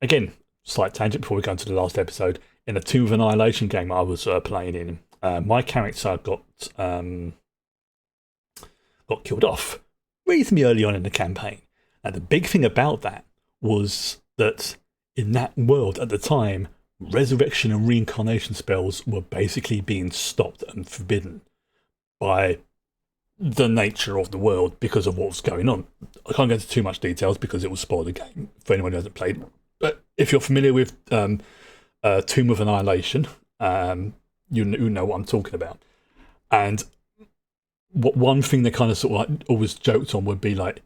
Again, slight tangent before we go into the last episode. In a Tomb of Annihilation game I was playing in, my character got killed off reasonably early on in the campaign. And the big thing about that was that in that world at the time, resurrection and reincarnation spells were basically being stopped and forbidden by the nature of the world because of what was going on. I can't go into too much details because it will spoil the game for anyone who hasn't played. But if you're familiar with Tomb of Annihilation, you know what I'm talking about. And one thing they kind of sort of like always joked on would be like,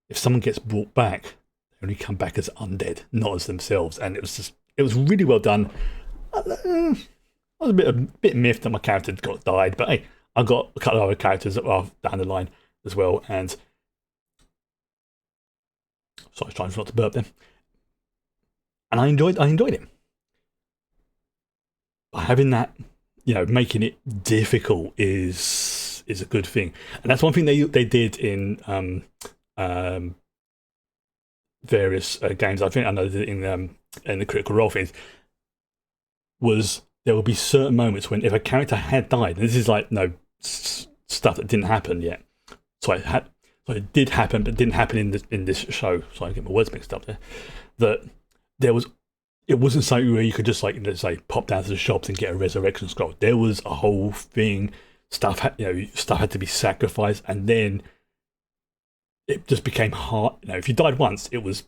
if someone gets brought back, they only come back as undead, not as themselves. And it was really well done. I was a bit miffed that my character died, but hey, I got a couple of other characters that are down the line as well. And sorry, I was trying not to burp them. And I enjoyed it. But having that, making it difficult is a good thing, and that's one thing they did in various games. I think I know that in the Critical Role things was there will be certain moments when if a character had died, and this is like stuff that didn't happen yet. So it did happen, but didn't happen in this show. So I get my words mixed up there. That it wasn't something where you could just like let's say pop down to the shops and get a resurrection scroll. There was a whole thing. Stuff had to be sacrificed, and then it just became hard. If you died once, it was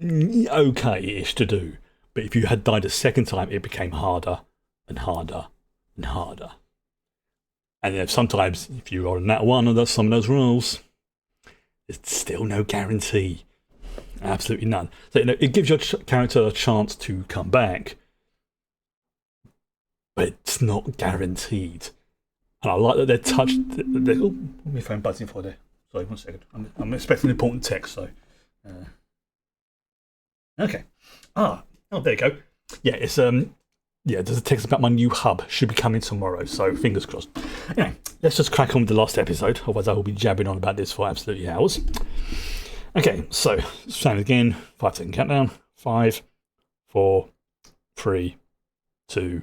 okay-ish to do. But if you had died a second time, it became harder and harder and harder. And then sometimes, if you roll a nat one on some of those rolls, it's still no guarantee. Absolutely none. So it gives your character a chance to come back, but it's not guaranteed. And I like that they're touched. Oh, my phone buzzing for there. Sorry, 1 second. I'm expecting important text. So, okay. Oh, there you go. Yeah, it's there's a text about my new hub. Should be coming tomorrow. So fingers crossed. Anyway, let's just crack on with the last episode. Otherwise, I will be jabbing on about this for absolutely hours. Okay, so same again. 5-second countdown. 5, 4, 3, 2,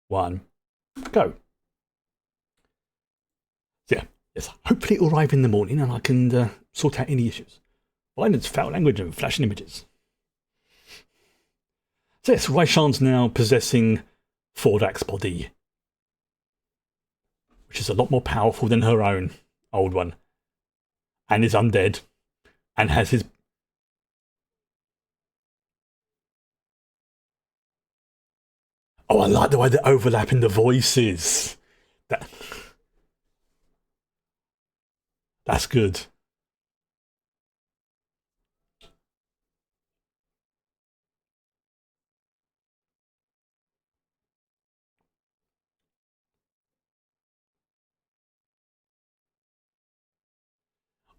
1, go. So yeah, yes. Hopefully it'll arrive in the morning and I can sort out any issues. Violence, foul language, and flashing images. So yes, Raishan's now possessing Thordak's body, which is a lot more powerful than her own old one, and is undead, and has his. Oh, I like the way they're overlapping the voices. That's good.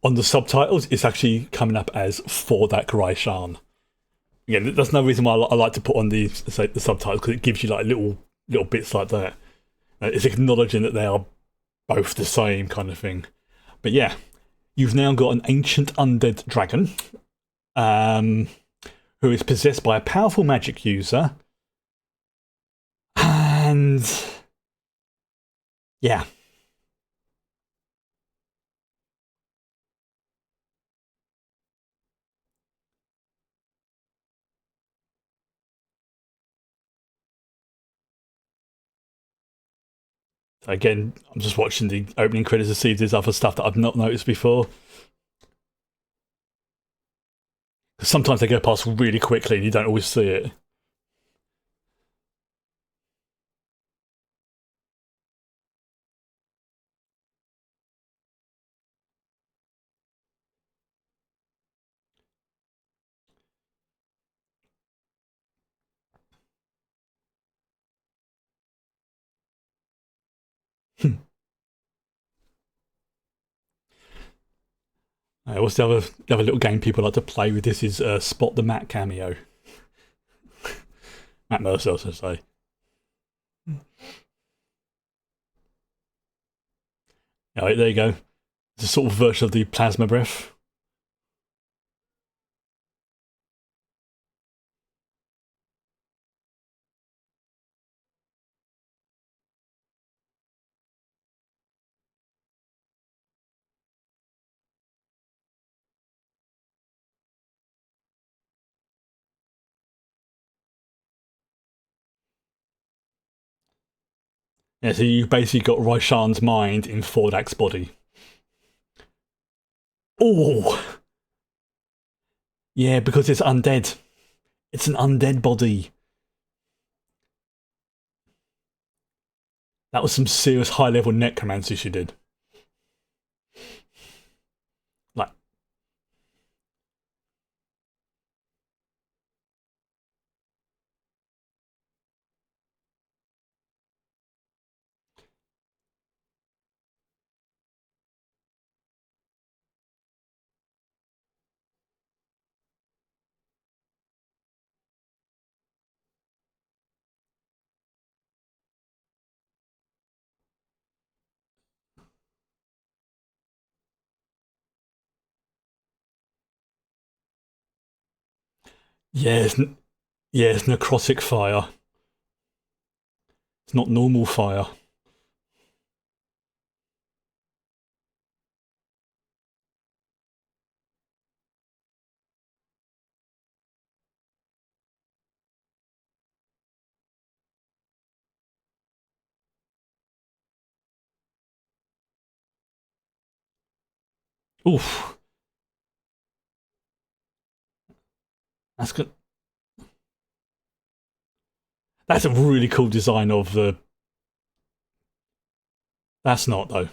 On the subtitles, it's actually coming up as Thordak Raishan. Again, that's no reason why I like to put on the subtitles, because it gives you like little bits like that. It's acknowledging that they are both the same kind of thing. But yeah, you've now got an ancient undead dragon, who is possessed by a powerful magic user, and yeah. Again, I'm just watching the opening credits to see if there's other stuff that I've not noticed before. Because sometimes they go past really quickly and you don't always see it. What's the other little game people like to play with? This is Spot the Matt cameo. Matt Mercer, I should say. All right, there you go. It's a sort of version of the plasma breath. Yeah, so you basically got Raishan's mind in Thordak's body. Oh, yeah, because it's undead. It's an undead body. That was some serious high level necromancy she did. Like, yeah, it's necrotic fire. It's not normal fire. Oof, that's good. That's a really cool design of the. That's not though.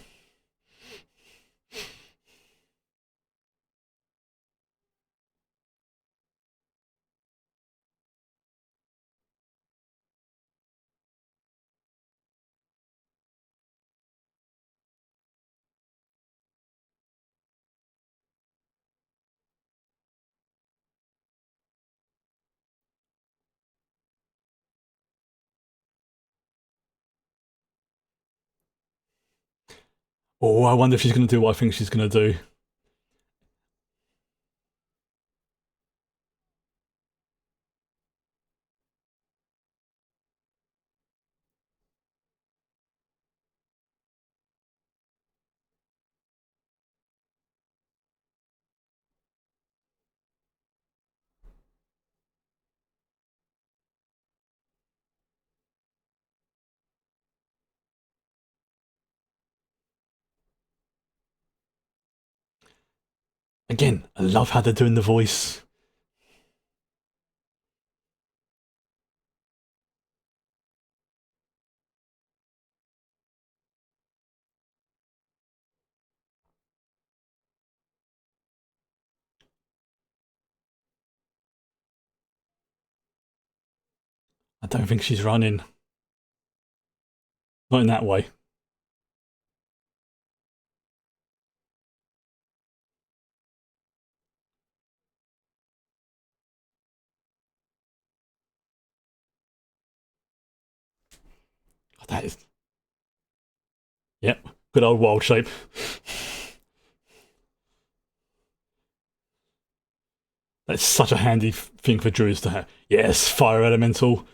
Oh, I wonder if she's going to do what I think she's going to do. Again, I love how they're doing the voice. I don't think she's running. Not in that way. That is. Yep. Good old wild shape. That's such a handy thing for druids to have. Yes, fire elemental.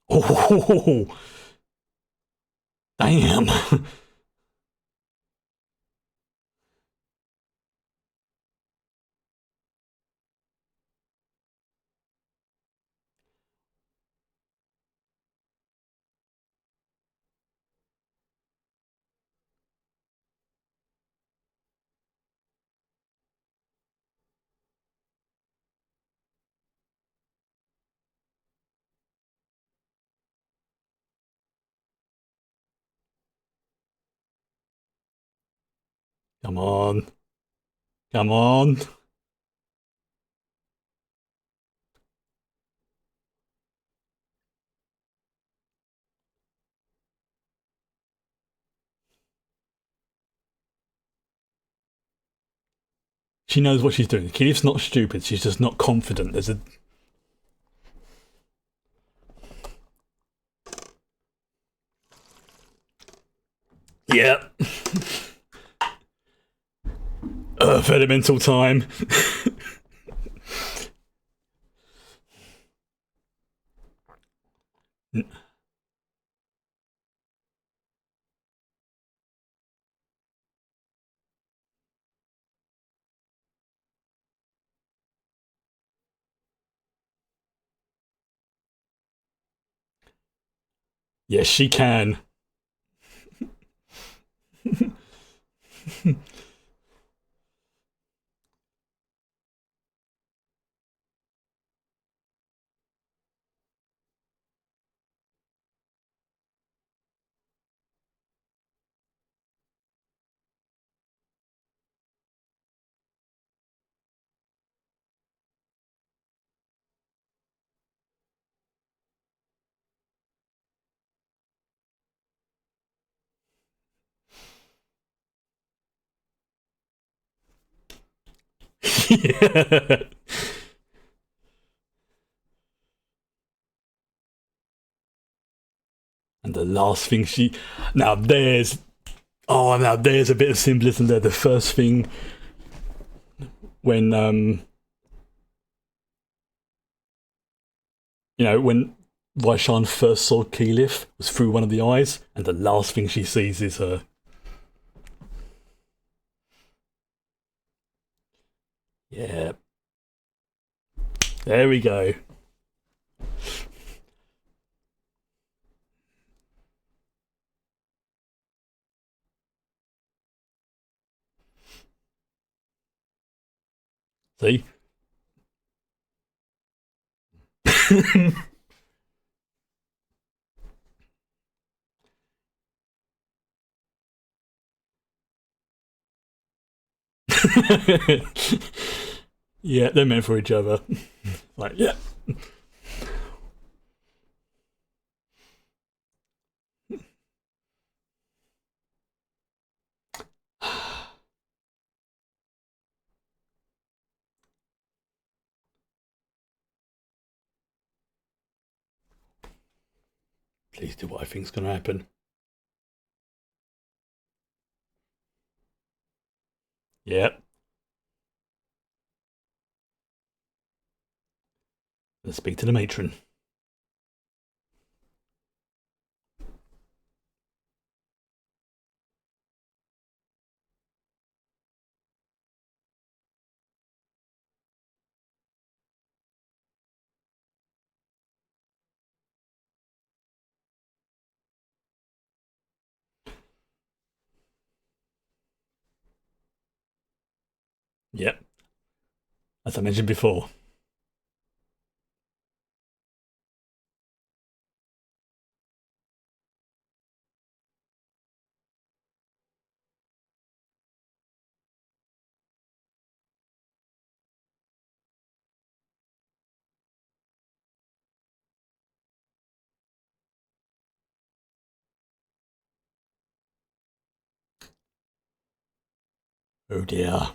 Oh, damn. Come on. Come on. She knows what she's doing. Keith's not stupid. She's just not confident. There's a yeah. Elemental time. Yes, she can. Yeah. And the last thing she now there's a bit of symbolism there. The first thing when when Vaishan first saw Keyleth was through one of the eyes, and the last thing she sees is her. Yeah. There we go. See? Yeah, they're meant for each other. Like, yeah. Please do what I think's gonna happen. Yep. Let's speak to the matron. Yep. As I mentioned before. Oh dear.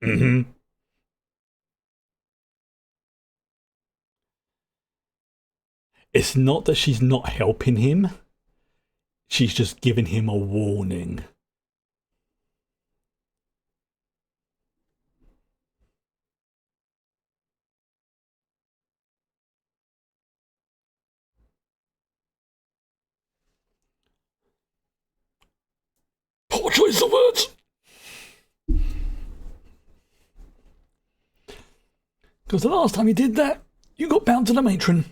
Hmm. It's not that she's not helping him, she's just giving him a warning. Poor choice of words! Because the last time you did that, you got bound to the matron.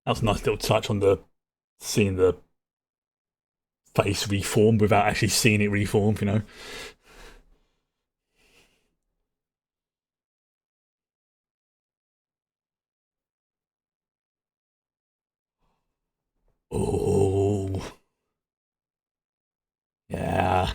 That was a nice little touch on the seeing the face reform without actually seeing it reform, you know. Oh, yeah.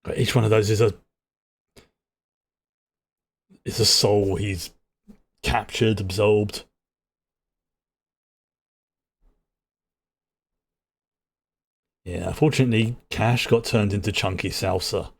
But each one of those is a soul he's captured, absorbed. Yeah, unfortunately, Cash got turned into chunky salsa.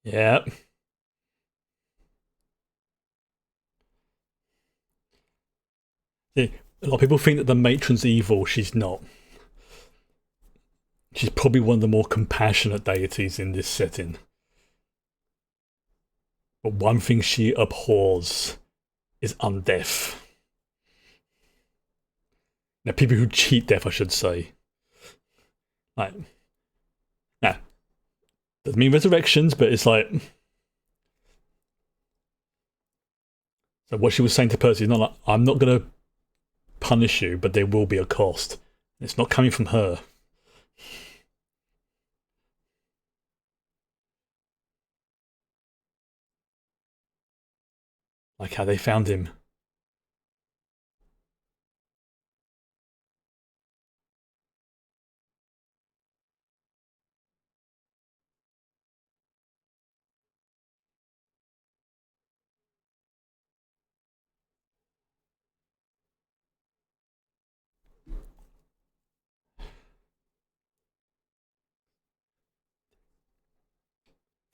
Yeah. Yeah. A lot of people think that the matron's evil. She's not. She's probably one of the more compassionate deities in this setting. But one thing she abhors is undeath. Now, people who cheat death, I should say. Like, nah, doesn't mean resurrections, but it's like. So what she was saying to Percy is not like, I'm not going to punish you, but there will be a cost. It's not coming from her. Like how they found him.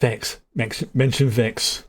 Vex. Mention Vex.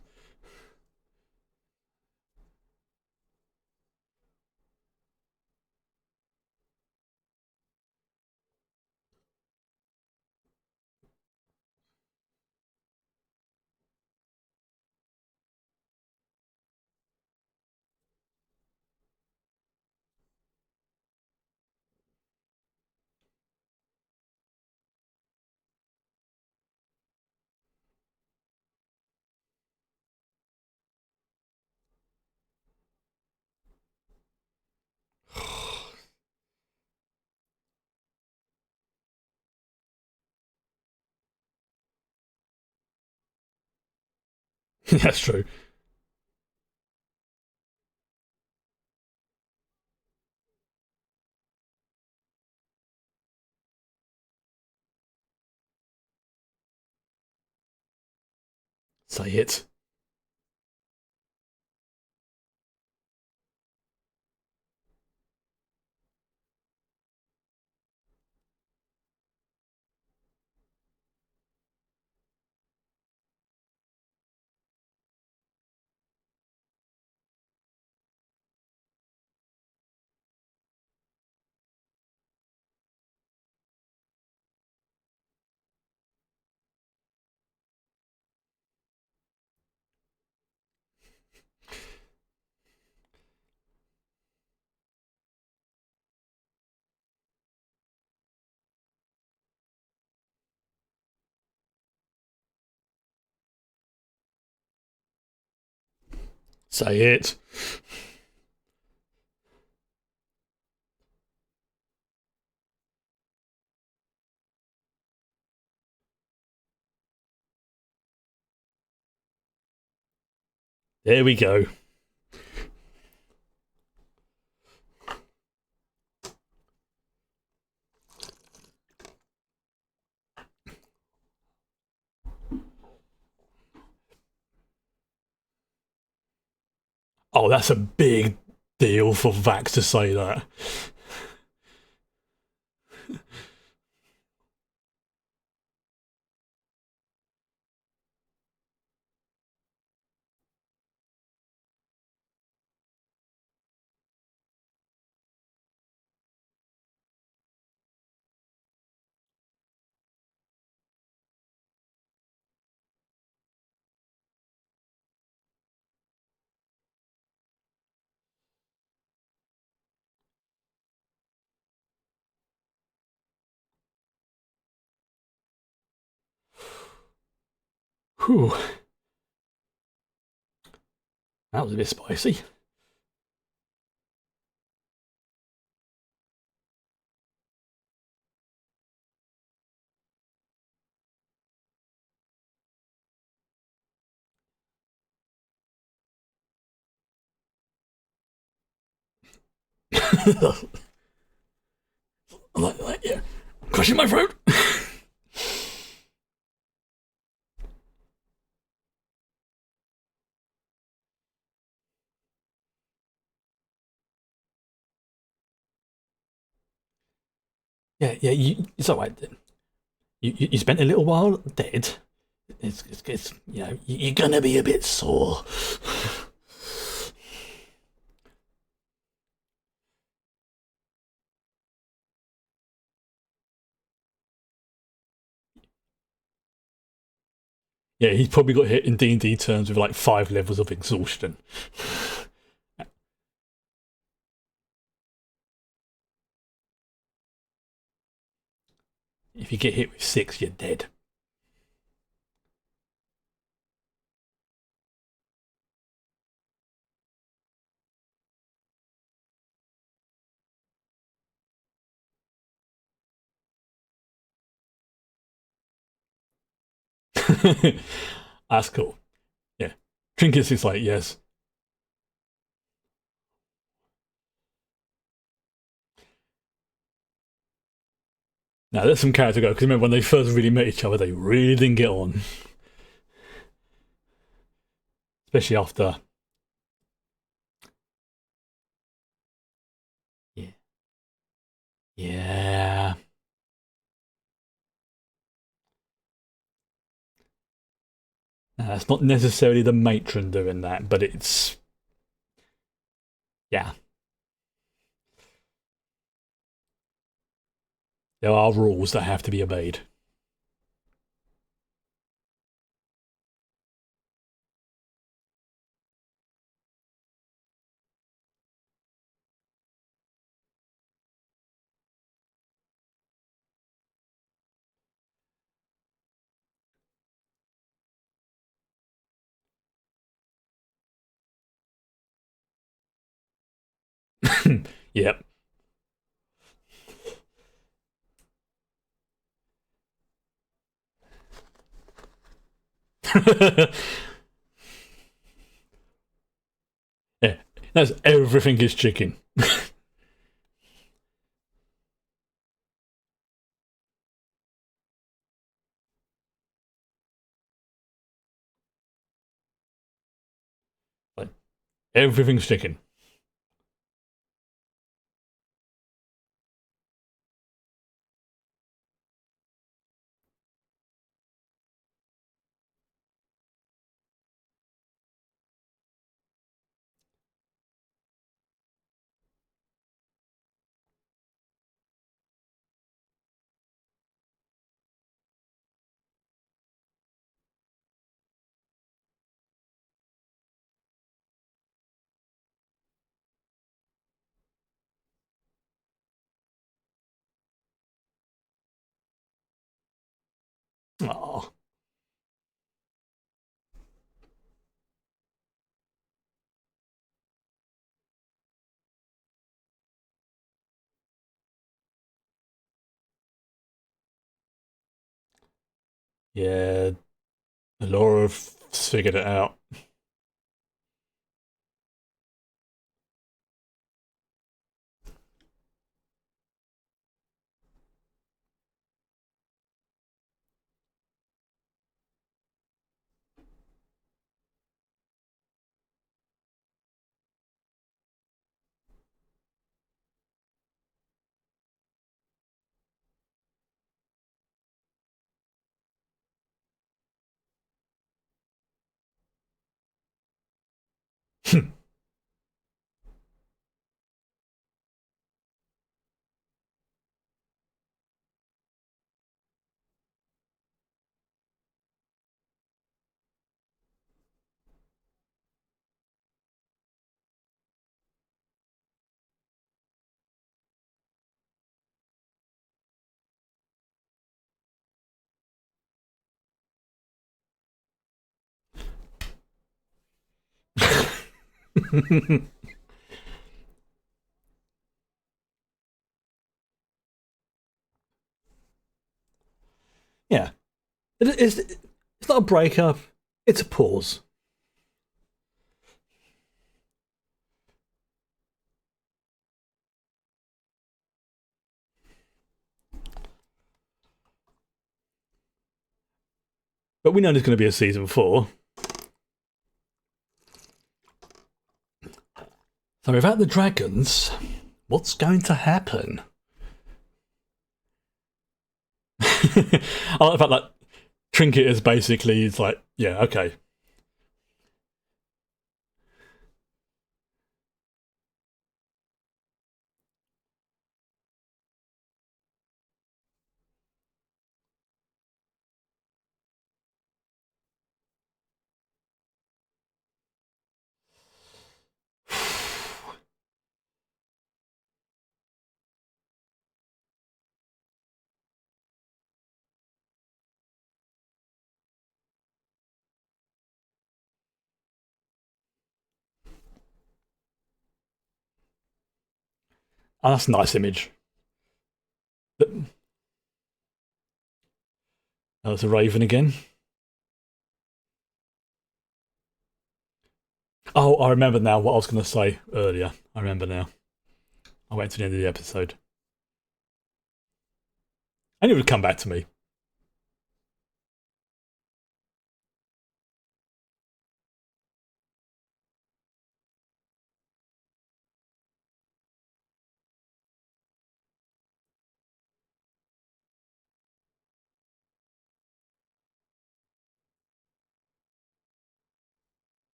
That's true. Say it. Say it. There we go. Oh, that's a big deal for Vax to say that. Whew. That was a bit spicy. Yeah. Crushing my throat. Yeah, yeah, it's alright. You spent a little while dead. It's you're gonna be a bit sore. Yeah, he's probably got hit in D&D terms with like 5 levels of exhaustion. If you get hit with 6, you're dead. That's cool. Yeah. Trinkets is like, yes. Now, there's some character go, because remember when they first really met each other, they really didn't get on. Especially after. Yeah. Yeah. Now, that's not necessarily the matron doing that, but it's. Yeah. There are rules that have to be obeyed. Yep. That's everything is chicken. Like, everything's chicken. Oh, yeah. Laura figured it out. Yeah. It's not a breakup, it's a pause. But we know there's going to be a season 4. So without the dragons, what's going to happen? I like the fact that Trinket is basically, it's like, yeah, okay. Oh, that's a nice image. Oh, it's a raven again. Oh, I remember now what I was going to say earlier. I remember now. I went to the end of the episode. I knew it would come back to me.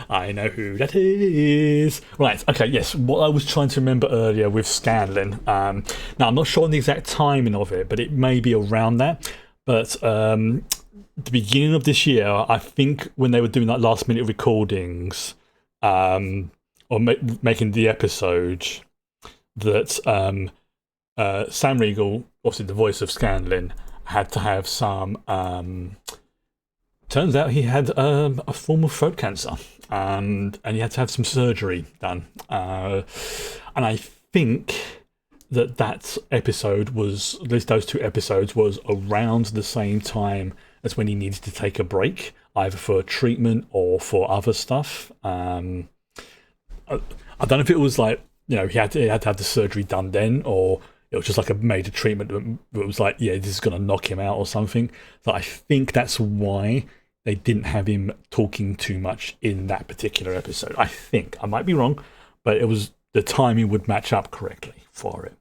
I know who that is. Right, okay, yes. What I was trying to remember earlier with Scanlon. Now, I'm not sure on the exact timing of it, but it may be around that. But the beginning of this year, I think when they were doing like last minute recordings or making the episode, that Sam Riegel, obviously the voice of Scanlon, had to have some. Turns out he had a form of throat cancer, and he had to have some surgery done. And I think that episode was, at least those 2 episodes, was around the same time as when he needed to take a break either for treatment or for other stuff. I don't know if it was like, he had to have the surgery done then, or it was just like a major treatment that was like, yeah, this is going to knock him out or something. So I think that's why they didn't have him talking too much in that particular episode. I think. I might be wrong, but it was the timing would match up correctly for it.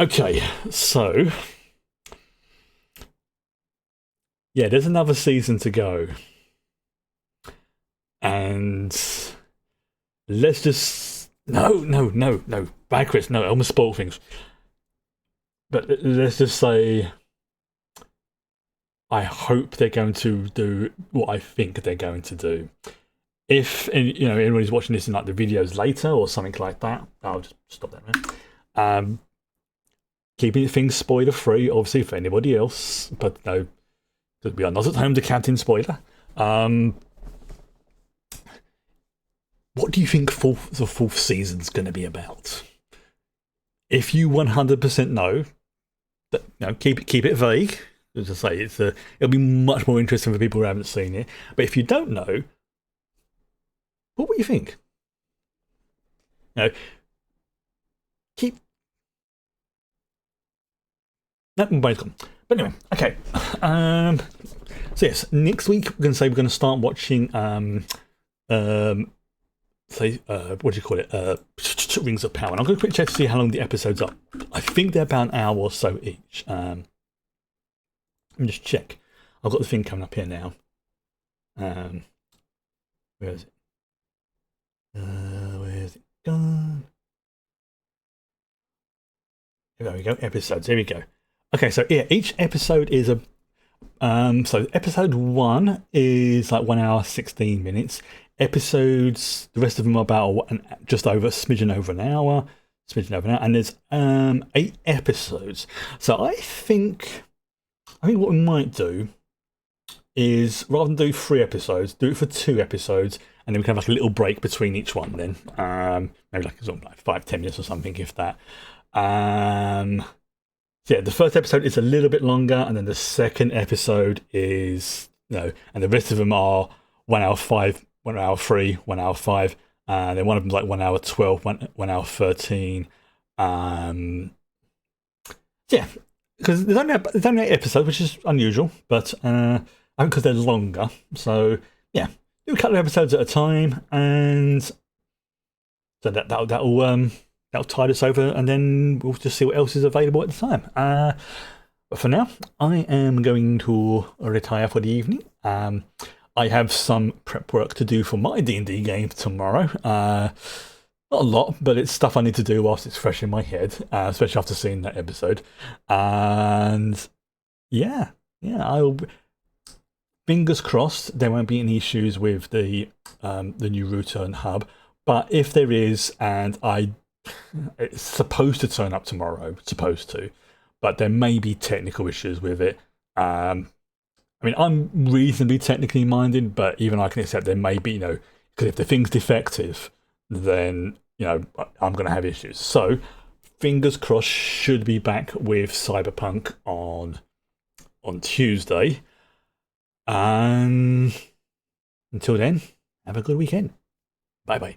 Okay, so yeah, there's another season to go. And let's just... No. Bad Chris, no, I almost spoil things. But let's just say I hope they're going to do what I think they're going to do. If anybody's watching this in like the videos later or something like that, I'll just stop that, man. Keeping things spoiler free, obviously, for anybody else, but no, because we are not at home to Captain Spoiler. What do you think the fourth season's going to be about? If you 100% know, keep it vague. As I say, it'll be much more interesting for people who haven't seen it. But if you don't know, what would you think? Everybody's gone. But anyway, okay. So yes, next week we're going to start watching what do you call it? Rings of Power. And I'm going to quick check to see how long the episodes are. I think they're about an hour or so each. Let me just check. I've got the thing coming up here now. Where is it? Where is it gone? There we go. Episodes. Here we go. Okay, so yeah, each episode is a. So episode 1 is like 1 hour 16 minutes. Episodes, the rest of them are about just over, smidgen over an hour, and there's 8 episodes. So I think what we might do is, rather than do 3 episodes, do it for 2 episodes, and then we can have like a little break between each one. Then maybe like 5-10 minutes or something, if that. So yeah, the first episode is a little bit longer, and then the second episode is and the rest of them are 1 hour 5, 1 hour 3, 1 hour 5, and then one of them's like 1 hour 12, 1 hour 13. Yeah, because there's only 8 episodes, which is unusual, but I think because they're longer. So yeah, do a couple of episodes at a time, and so that'll tide us over, and then we'll just see what else is available at the time. But for now, I am going to retire for the evening. I have some prep work to do for my D&D game tomorrow. Not a lot, but it's stuff I need to do whilst it's fresh in my head, especially after seeing that episode. And yeah, I'll... Fingers crossed there won't be any issues with the new router and hub. But if there is, and it's supposed to turn up tomorrow, but there may be technical issues with it. I'm reasonably technically minded, but even I can accept there may be, because if the thing's defective, then, I'm going to have issues. So, fingers crossed, should be back with Cyberpunk on Tuesday. And until then, have a good weekend. Bye-bye.